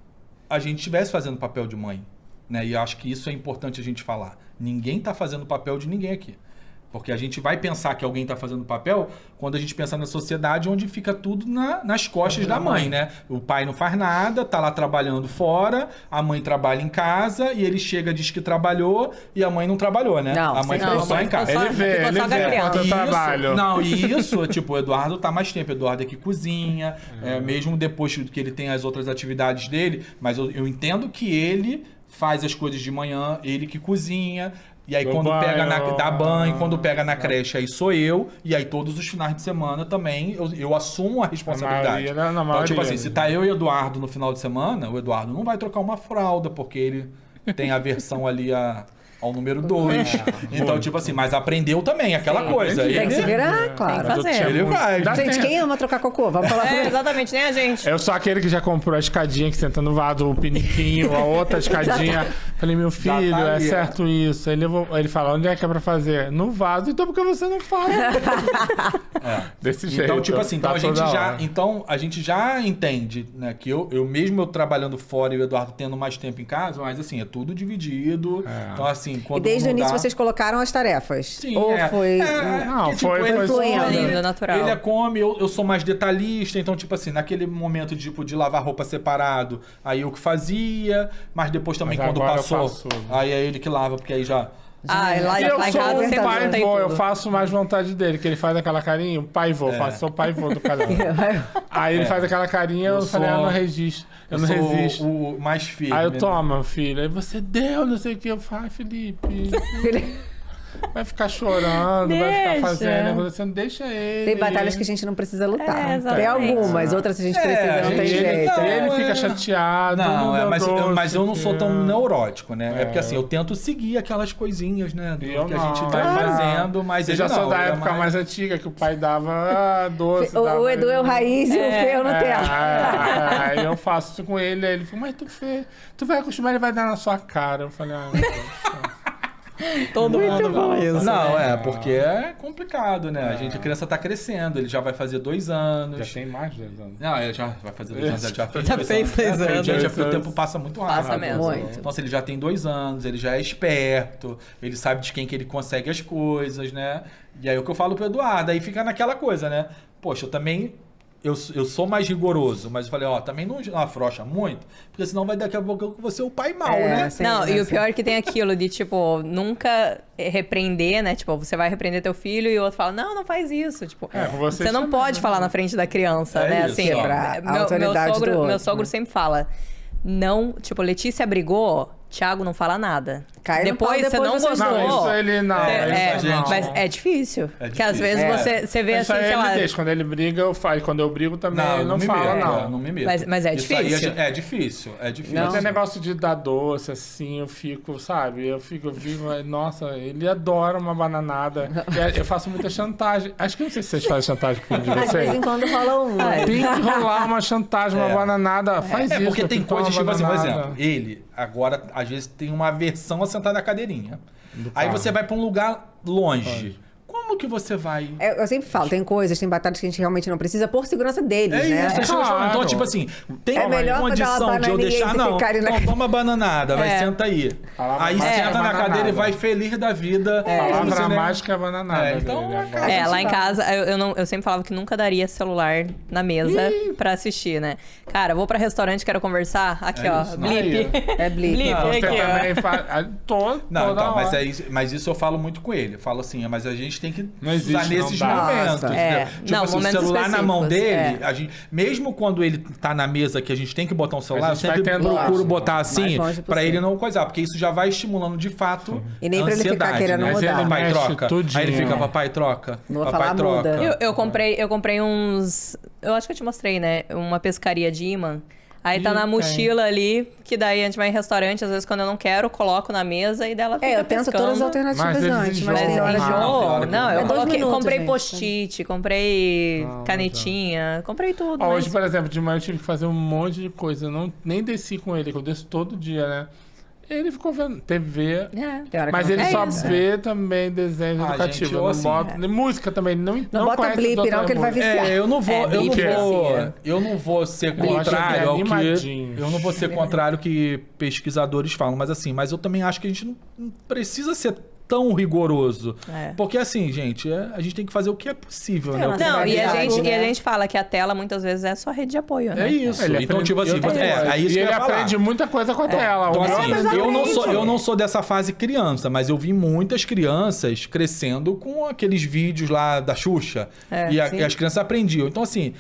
a gente estivesse fazendo papel de mãe, né? E eu acho que isso é importante a gente falar. Ninguém tá fazendo papel de ninguém aqui. Porque a gente vai pensar que alguém está fazendo papel quando a gente pensa na sociedade onde fica tudo nas costas da mãe, né? O pai não faz nada, tá lá trabalhando fora, a mãe trabalha em casa e ele chega, diz que trabalhou e a mãe não trabalhou, né? Não, a mãe ficou só em casa. Ele vê quanto eu trabalho. Não, e isso, tipo, o Eduardo tá mais tempo. O Eduardo é que cozinha, mesmo depois que ele tem as outras atividades dele, mas eu entendo que ele faz as coisas de manhã, ele que cozinha. E aí quando pega dá banho, quando pega na creche, aí sou eu. E aí todos os finais de semana também eu assumo a responsabilidade. Então, tipo assim, se tá eu e o Eduardo no final de semana, o Eduardo não vai trocar uma fralda, porque ele tem aversão ali ao número 2. Então, tipo assim, mas aprendeu também aquela coisa. Tem que se virar, claro. Tem que fazer. Ele vai. Gente, quem ama trocar cocô? Vamos falar exatamente, nem a gente. Eu sou aquele que já comprou a escadinha que senta no vaso, o piniquinho, a outra escadinha. Falei, meu filho, tá ali, certo isso. Ele fala, onde é que é pra fazer? No vaso. Então por que você não faz? Desse jeito. Então, tipo assim, a gente já entende, né, que eu mesmo trabalhando fora e o Eduardo tendo mais tempo em casa, mas assim, é tudo dividido. Então, assim, e desde o início vocês colocaram as tarefas? Sim, ou foi... Não, foi fluindo, natural. Ele come, eu sou mais detalhista, então, tipo assim, naquele momento de lavar roupa separado, aí eu que fazia, mas depois também quando passou, aí é ele que lava, porque aí já Lá em casa eu sempre pai vô, eu faço mais vontade dele, que ele faz aquela carinha, o pai vô, sou o pai vô do Calhau. Aí ele faz aquela carinha, eu falei, eu não resisto. Eu não resisto. O mais firme. Aí eu tomo, filho. Aí você deu, não sei o que. Eu falo, Felipe. Vai ficar chorando, vai ficar fazendo, você não deixa ele. Tem batalhas que a gente não precisa lutar. Tem algumas, outras a gente precisa, não tem jeito. Ele fica chateado. Não, mas eu não sou tão neurótico, né? É porque assim, eu tento seguir aquelas coisinhas, né? Do que a gente vai fazendo, mas eu já sou da época mais antiga, que o pai dava doce. O Edu é o raiz e o Fê eu não tenho. Aí eu faço isso com ele, aí ele fala, mas tu vai acostumar, ele vai dar na sua cara. Eu falei, meu Deus. Todo mundo fala isso. Não, porque é complicado, né? A criança tá crescendo, ele já vai fazer 2 anos. Já tem mais de 2 anos. Não, ele já vai fazer 2 anos, já fez 2 anos. Gente, o tempo passa muito rápido. Passa mesmo. Muito. Então, ele já tem 2 anos, ele já é esperto, ele sabe de quem que ele consegue as coisas, né? E aí o que eu falo pro Eduardo, aí fica naquela coisa, né? Poxa, eu também... Eu sou mais rigoroso, mas eu falei, também não afrouxa muito, porque senão vai daqui a pouco eu vou ser o pai mal, né? Sim, não, e o pior é que tem aquilo de, tipo, nunca repreender, né? Tipo, você vai repreender teu filho e o outro fala, não faz isso. Tipo, você não pode falar na frente da criança, né? Isso, assim, meu sogro sempre fala, não, tipo, Letícia brigou, Thiago não fala nada. Depois você não gostou. Não, isso ele não. Mas é difícil. Porque às vezes você vê assim, sei lá. Quando ele briga, eu falo. Quando eu brigo também, ele não fala, não. Não me meto. Mas é difícil. É difícil. Não tem negócio de dar doce, assim, eu fico, sabe? Eu vivo, nossa, ele adora uma bananada. Eu faço muita chantagem. Acho que não sei se vocês fazem chantagem com o de vocês. De vez em quando rola uma. Tem que rolar uma chantagem, uma bananada. Faz isso. Porque tem coisas, tipo assim, por exemplo, ele agora, às vezes, tem uma aversão a sentar na cadeirinha. Aí você vai pra um lugar longe. Como que você vai... Eu sempre falo, tem coisas, tem batalhas que a gente realmente não precisa por segurança deles, né? Claro. Então, tipo assim, tem condição de eu deixar... Não, toma bananada, vai, senta aí. Aí senta na cadeira e vai feliz da vida. A palavra mágica é bananada. Então, lá em casa, eu sempre falava que nunca daria celular na mesa pra assistir, né? Cara, vou pra restaurante, quero conversar. Aqui, blip. É blip. Blip, você também faz... Não, então, mas isso eu falo muito com ele. Eu falo assim, mas a gente tem que usar nesses momentos. Tipo assim, o celular na mão dele, a gente, mesmo quando ele tá na mesa que a gente tem que botar um celular, eu sempre procuro botar assim, pra ele não coisar, porque isso já vai estimulando de fato e nem pra ele ficar querendo mudar. Papai troca. Aí ele fica, papai troca. Papai troca. Eu comprei uns... Eu acho que eu te mostrei, né? Uma pescaria de imã. Aí tá na mochila ali, que daí a gente vai em restaurante, às vezes quando eu não quero, coloco na mesa e dela fica eu tento pescando. todas as alternativas antes, mas tem hora de... Não, eu comprei post-it, comprei canetinha, comprei tudo. Hoje, por exemplo, de manhã eu tive que fazer um monte de coisa, eu nem desci com ele, que eu desço todo dia, né? Ele ficou vendo TV, mas ele só vê também desenho educativo. Eu não boto, música também, não bota blip, não, que ele vai viciar. Eu não vou ser contrário ao que... Eu não vou ser contrário ao que pesquisadores falam, mas eu também acho que a gente não precisa ser tão rigoroso. Porque assim, gente, a gente tem que fazer o que é possível, né? E a gente fala que a tela muitas vezes é só rede de apoio, né? É isso. Então, tipo assim, ele aprende muita coisa com a tela. Então, assim, eu não sou dessa fase criança, mas eu vi muitas crianças crescendo com aqueles vídeos lá da Xuxa. E as crianças aprendiam. Então, assim,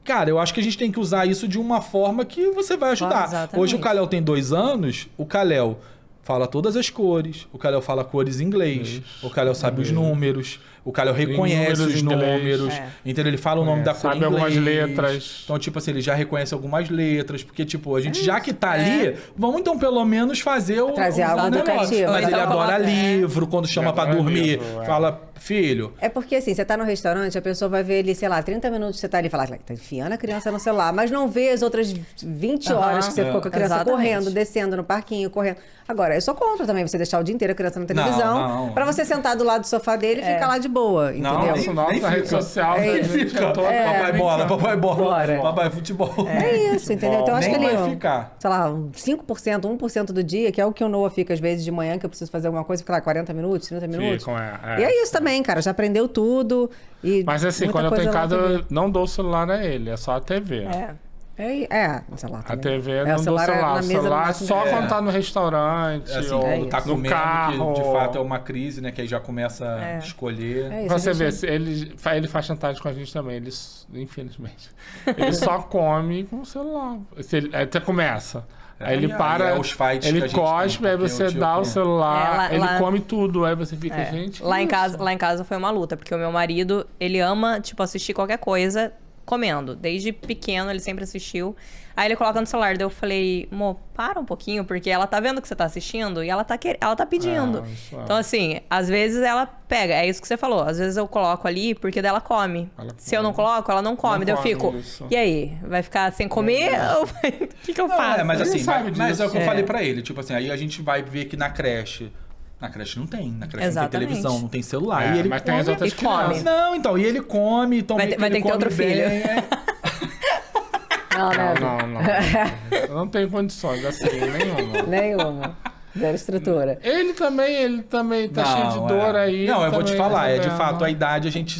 cara, eu acho que a gente tem que usar isso de uma forma que você vai ajudar. Hoje o Calhau tem 2 anos, o Calhau fala todas as cores, o Calhau fala cores em inglês, o Calhau sabe os números, o Calhau reconhece os números, entendeu? Ele fala o nome da cor em inglês. Sabe algumas letras. Então, tipo assim, ele já reconhece algumas letras, porque, tipo, a gente já que tá ali, vamos então pelo menos fazer trazer algo educativo. Mas ele adora livro, quando chama pra dormir, fala... Filho. É porque assim, você tá no restaurante, a pessoa vai ver ali, sei lá, 30 minutos você tá ali e fala, tá enfiando a criança no celular, mas não vê as outras 20 horas que você ficou com a criança correndo, descendo no parquinho, correndo. Agora, eu sou contra também você deixar o dia inteiro a criança na televisão, pra você sentar do lado do sofá dele e ficar lá de boa, entendeu? Na rede social, papai bola, papai futebol. É isso, entendeu? Então acho que vai ali, ficar. sei lá, 5%, 1% do dia, que é o que o Noah fica às vezes de manhã, que eu preciso fazer alguma coisa, fica lá 40 minutos, 30 minutos. E é isso também, cara, já aprendeu tudo. Mas assim, quando eu tô em casa, eu não dou o celular a ele, é só a TV. O celular também. A TV não dou celular. O celular só quando tá no restaurante ou tá no carro. Que de fato é uma crise, né? Que aí já começa a escolher. Você vê, ele faz chantagem com a gente também. Ele, infelizmente. Ele só come com o celular. Aí você começa. Aí ele para, ele cospe, aí você dá o celular, ele come tudo, aí você fica, gente... Lá em casa foi uma luta, porque o meu marido, ele ama, tipo, assistir qualquer coisa comendo. Desde pequeno, ele sempre assistiu. Aí ele coloca no celular, daí eu falei, amor, para um pouquinho, porque ela tá vendo que você tá assistindo e ela tá pedindo. Então, assim, às vezes ela pega, é isso que você falou, às vezes eu coloco ali, porque daí ela come. Se eu não coloco, ela não come, daí eu fico, e aí, vai ficar sem comer? Ou o que eu faço? Mas assim, mas é o que eu falei pra ele, tipo assim, aí a gente vai ver que na creche não tem. Na creche não tem televisão, não tem celular. E ele mas tem as outras crianças. Não, então, e ele come, então vai ter que ter outro filho. Não. Não tenho condições, assim, nenhuma. Zero estrutura. Ele também tá cheio de dor aí. Não, eu vou te falar, de fato, a idade a gente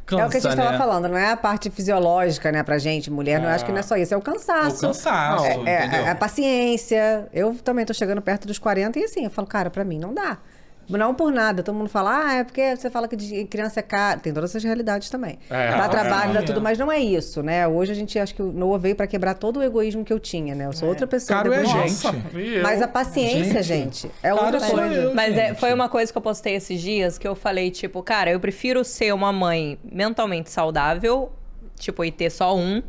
cansa, é o que a gente tava falando, não é a parte fisiológica, né, pra gente, mulher, não acho que não é só isso, é o cansaço. É o cansaço, entendeu? É a paciência. Eu também tô chegando perto dos 40 e assim, eu falo, cara, pra mim não dá. Não por nada. Todo mundo fala, é porque você fala que de criança é caro. Tem todas essas realidades também. Dá trabalho, dá tudo, mas não é isso, né? Hoje a gente, acho que o Noah veio pra quebrar todo o egoísmo que eu tinha, né? Eu sou outra pessoa. Caro é gente. Mas a paciência, gente, é outra coisa. Mas foi uma coisa que eu postei esses dias, que eu falei, tipo, cara, eu prefiro ser uma mãe mentalmente saudável, tipo, e ter só um.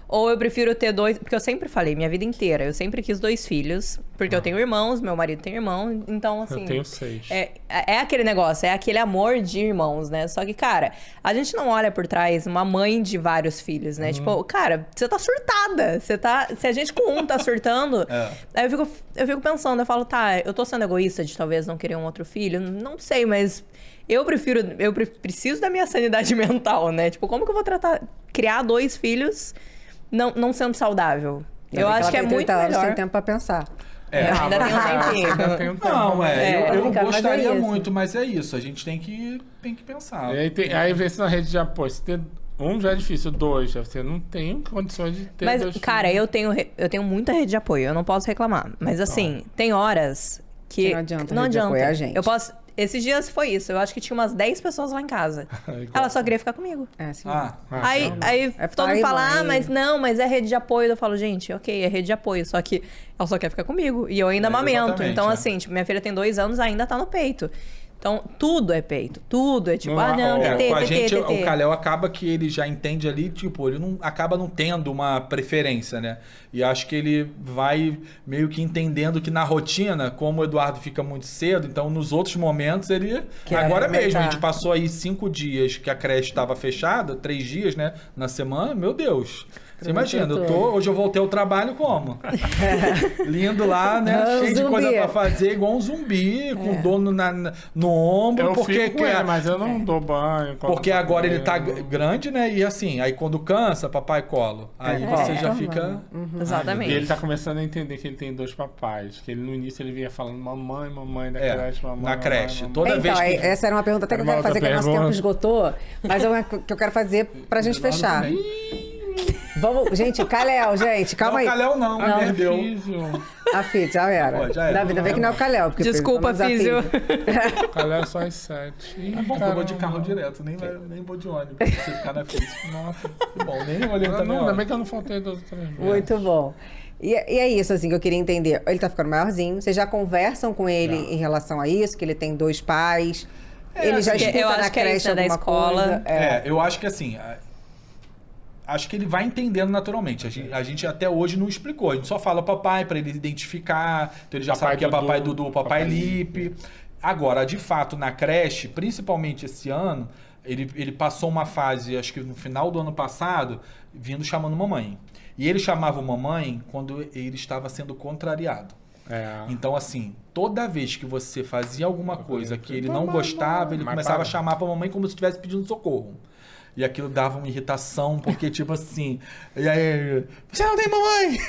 Ou eu prefiro ter dois... Porque eu sempre falei, minha vida inteira, eu sempre quis 2 filhos. Porque eu tenho irmãos, meu marido tem irmão. Então, assim... Eu tenho 6. É aquele negócio, é aquele amor de irmãos, né? Só que, cara, a gente não olha por trás uma mãe de vários filhos, né? Tipo, cara, você tá surtada. Se a gente com um tá surtando... Aí eu fico pensando, eu falo, tá, eu tô sendo egoísta de talvez não querer um outro filho? Não sei, mas... Eu preciso da minha sanidade mental, né? Tipo, como que eu vou criar 2 filhos não sendo saudável? Eu acho que é muito melhor. Tem tempo pra pensar. Ainda tem um tempinho. Não, eu gostaria muito, mas é isso. A gente tem que pensar. Aí vê se na rede de apoio, se ter um já é difícil, 2, você não tem condições de ter 2 filhos. Mas, cara, eu tenho muita rede de apoio, eu não posso reclamar. Mas assim, tem horas que não adianta. Apoiar a gente. Eu posso... Esses dias foi isso. Eu acho que tinha umas 10 pessoas lá em casa. Ela só queria ficar comigo. Sim. Aí todo mundo fala, mas é rede de apoio. Eu falo, gente, ok, é rede de apoio. Só que ela só quer ficar comigo. E eu ainda amamento. Então, assim, tipo, minha filha tem 2 anos, ainda tá no peito. Então, tudo é peito. Tudo é tipo, com a gente, o Kalel acaba que ele já entende ali, tipo, ele acaba não tendo uma preferência, né? E acho que ele vai meio que entendendo que na rotina, como o Eduardo fica muito cedo, então nos outros momentos ele... Agora mesmo, a gente passou aí 5 dias que a creche estava fechada, 3 dias, né? Na semana, meu Deus... Você imagina, hoje eu voltei ao trabalho como? Lindo lá, né? Cheio de coisa pra fazer, igual um zumbi, com dor no ombro. Mas eu não dou banho. Porque agora ele tá grande, né? E assim, aí quando cansa, papai colo. Aí você já fica... Exatamente. E ele tá começando a entender que ele tem 2 papais. Que ele, no início ele vinha falando mamãe da creche, mamãe. Na creche. Mamãe. Toda vez que... Essa era uma pergunta até que eu quero fazer, que o nosso tempo esgotou. Mas é uma que eu quero fazer pra gente fechar. Vamos, gente, Kalel, gente, calma aí. Não, Kalel não, perdeu. A Físio, já era. Ainda bem que não é o Kalel. Desculpa, Físio. Kalel só às 7. É bom, eu vou de carro direto, nem vou de ônibus, pra você ficar na Físio. Nossa, que bom, nem olhei também. Ainda bem que eu não faltei 2 ou 3 vezes. Muito bom. E é isso, assim, que eu queria entender. Ele tá ficando maiorzinho, vocês já conversam com ele em relação a isso, que ele tem 2 pais, ele já escuta na creche alguma coisa. Eu acho que assim... Acho que ele vai entendendo naturalmente. A gente até hoje não explicou. A gente só fala papai para ele identificar. Então ele já sabe que é papai Dudu, papai Lipe. Agora, de fato, na creche, principalmente esse ano, ele passou uma fase, acho que no final do ano passado, vindo chamando mamãe. E ele chamava mamãe quando ele estava sendo contrariado. Então, assim, toda vez que você fazia alguma coisa que ele não gostava, ele começava a chamar para mamãe como se estivesse pedindo socorro. E aquilo dava uma irritação, porque tipo assim... E aí, você não tem mamãe?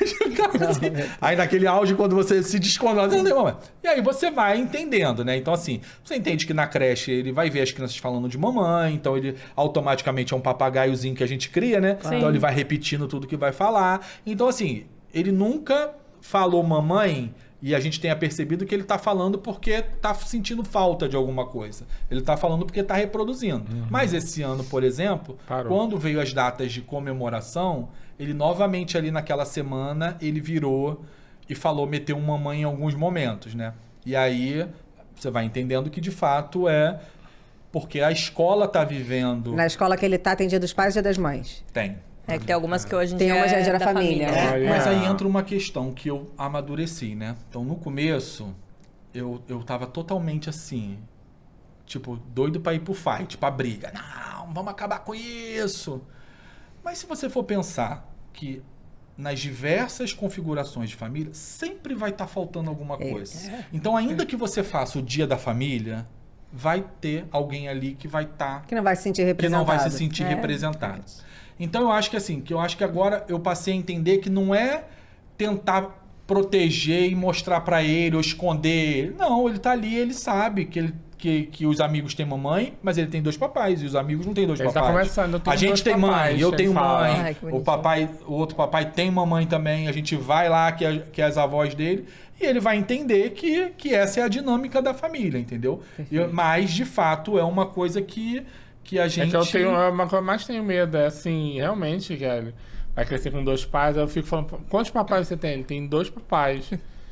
Assim. Aí naquele auge, quando você se descontrola, você não tem mamãe. E aí você vai entendendo, né? Então assim, você entende que na creche ele vai ver as crianças falando de mamãe, então ele automaticamente é um papagaiozinho que a gente cria, né? Sim. Então ele vai repetindo tudo que vai falar. Então assim, ele nunca falou mamãe... E a gente tenha percebido que ele está falando porque está sentindo falta de alguma coisa. Ele está falando porque está reproduzindo. Mas esse ano, por exemplo, quando veio as datas de comemoração, ele novamente ali naquela semana, ele virou e falou, meteu um mamãe em alguns momentos, né? E aí você vai entendendo que de fato é porque a escola está vivendo... Na escola que ele está, tem Dia dos Pais e Dia das Mães? Tem. É que tem algumas que hoje em dia é uma já da família. Né? Mas aí entra uma questão que eu amadureci, né? Então, no começo, eu tava totalmente assim, tipo, doido pra ir pro fight, pra briga. Não, vamos acabar com isso. Mas se você for pensar que nas diversas configurações de família, sempre vai estar faltando alguma coisa. Então, ainda que você faça o dia da família... vai ter alguém ali que vai estar... que não vai se sentir representado. Que não vai se sentir representado. Então, eu acho que assim, agora eu passei a entender que não é tentar proteger e mostrar pra ele ou esconder. Não, ele tá ali, ele sabe que os amigos têm mamãe, mas ele tem 2 papais e os amigos não têm 2 papais. Tá começando, a gente tem mãe, eu tenho mãe, o outro papai tem mamãe também, a gente vai lá, que é as avós dele, e ele vai entender que essa é a dinâmica da família, entendeu? Mas, de fato, é uma coisa que a gente... É que uma coisa que eu mais tenho medo é assim, realmente, Kelly, vai crescer com 2 pais, aí eu fico falando, quantos papais você tem? Ele tem 2 papais.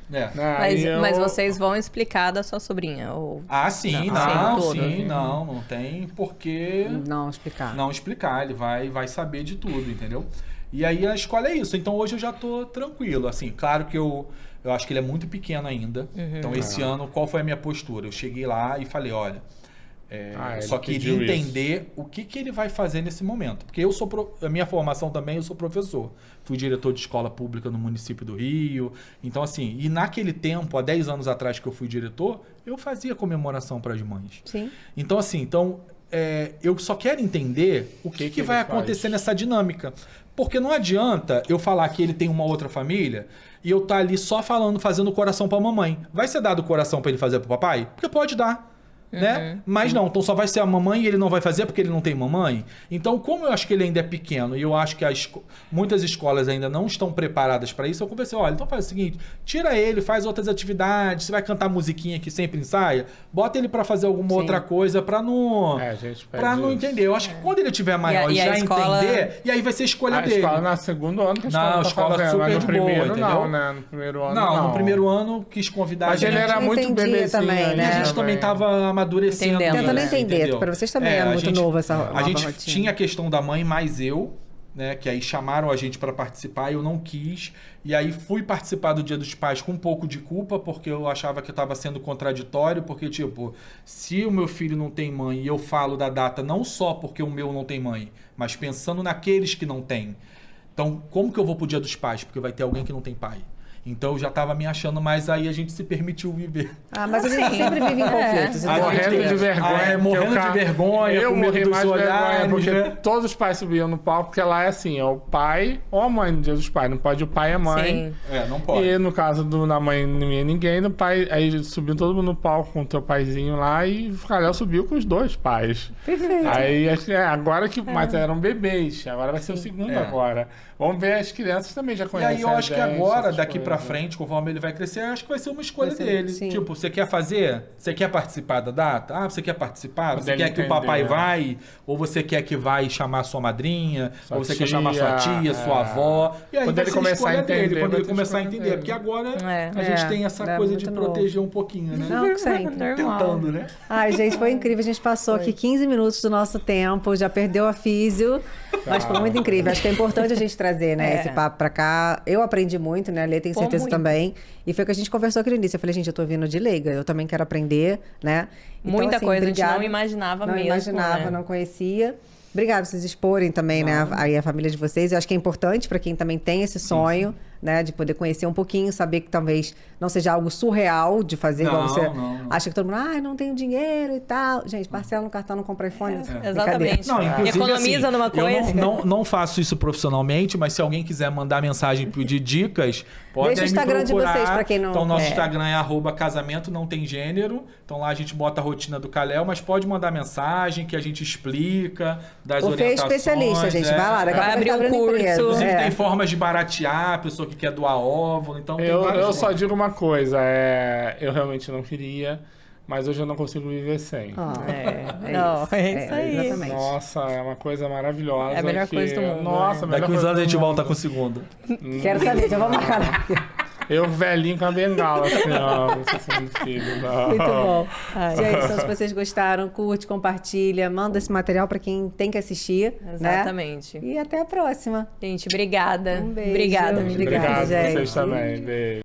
Mas vocês vão explicar da sua sobrinha? Ou... sim, não tem porque... Não explicar. Não explicar, ele vai saber de tudo, entendeu? E aí a escola é isso, então hoje eu já tô tranquilo, assim, claro que eu acho que ele é muito pequeno ainda, então esse ano, qual foi a minha postura? Eu cheguei lá e falei, olha... só queria entender o que ele vai fazer nesse momento. Porque a minha formação também, eu sou professor. Fui diretor de escola pública no município do Rio. Então, assim, e naquele tempo, há 10 anos atrás que eu fui diretor, eu fazia comemoração para as mães. Sim. Então, assim, eu só quero entender o que vai acontecer nessa dinâmica. Porque não adianta eu falar que ele tem uma outra família e eu estar ali só fazendo coração para a mamãe. Vai ser dado coração para ele fazer para o papai? Porque pode dar. Né? Mas não, então só vai ser a mamãe e ele não vai fazer porque ele não tem mamãe. Então, como eu acho que ele ainda é pequeno e eu acho que muitas escolas ainda não estão preparadas para isso, eu conversei, olha, então faz o seguinte, tira ele, faz outras atividades, você vai cantar musiquinha que sempre ensaia, bota ele para fazer alguma outra coisa para não entender. Eu acho que quando ele tiver maior e já escola... entender, e aí vai ser escolha dele. A escola no segundo ano que a escola tá super de boa, entendeu? Não, né? No primeiro ano não. No primeiro ano quis convidar a gente. Mas ele era muito bebezinho também, né? E a gente também tava amadurecendo. Tentando entender, para vocês também é muito novo essa A gente rotina. tinha a questão da mãe, mais eu, né? Que aí chamaram a gente para participar, eu não quis. E aí fui participar do Dia dos Pais com um pouco de culpa, porque eu achava que eu estava sendo contraditório, porque, tipo, se o meu filho não tem mãe e eu falo da data não só porque o meu não tem mãe, mas pensando naqueles que não têm. Então, como que eu vou pro Dia dos Pais? Porque vai ter alguém que não tem pai. Então eu já estava me achando, mas aí a gente se permitiu viver. Mas a gente sempre vive em conflitos. Morrendo de vergonha. Morrendo de vergonha. Eu morri mais de vergonha, porque todos os pais subiam no palco, porque lá é assim, é o pai ou a mãe no Dia dos Pais. Não pode o pai e a mãe. Sim. Não pode. E no caso da mãe não ia ninguém, do pai, aí subiu todo mundo no palco com o teu paizinho lá e o Calhau subiu com os 2 pais. Perfeito. Aí agora que. Mas eram bebês, agora vai ser o segundo agora. Vamos ver, as crianças também já conhecem. E aí eu acho que agora, daqui pra frente, conforme ele vai crescer, eu acho que vai ser uma escolha dele. Sim. Tipo, você quer fazer? Você quer participar da data? Você quer participar? Você quer que o papai vai? Ou você quer que vai chamar sua madrinha? Ou você quer chamar sua tia, sua avó? E aí quando ele começar a entender, quando ele começar a entender. Porque agora a gente tem essa coisa de proteger um pouquinho, né? Não, sempre. Tentando, né? Ai, gente, foi incrível. A gente passou aqui 15 minutos do nosso tempo, já perdeu a físio. Mas foi muito incrível. Acho que é importante a gente trazer, né, esse papo pra cá. Eu aprendi muito, né? A Lê tem certeza também. E foi o que a gente conversou aqui no início. Eu falei, gente, eu tô vindo de leiga. Eu também quero aprender, né? Então, muita coisa a gente não imaginava mesmo. Não imaginava, não conhecia. Obrigada por vocês exporem também, né? Aí a família de vocês. Eu acho que é importante para quem também tem esse sonho. né? De poder conhecer um pouquinho, saber que talvez não seja algo surreal de fazer, igual você acha que todo mundo, não tenho dinheiro e tal. Gente, parcela no cartão, não compra iPhone. Exatamente. Não, economiza numa coisa. Não faço isso profissionalmente, mas se alguém quiser mandar mensagem, pedir dicas, pode deixa o Instagram de vocês, pra quem não... Então, nosso Instagram é @casamento não tem gênero. Então, lá a gente bota a rotina do Calhau, mas pode mandar mensagem que a gente explica das orientações. O Fê é especialista, gente. Vai lá, vai abrir um curso. Inclusive, tem formas de baratear, a pessoa que quer doar óvulo. Então, eu só digo uma coisa, eu realmente não queria, mas hoje eu não consigo viver sem. É isso aí. Exatamente. Nossa, é uma coisa maravilhosa. É a melhor coisa do mundo. Nossa, daqui uns anos a gente volta com o segundo. Quero saber, já vou marcar. Eu velhinho com a bengala, assim, não sei se é meu filho, não. Muito bom. Gente, então, se vocês gostaram, curte, compartilha, manda esse material para quem tem que assistir. Exatamente. Né? E até a próxima. Gente, obrigada. Um beijo. Obrigada, Obrigado, gente. vocês também. Beijo.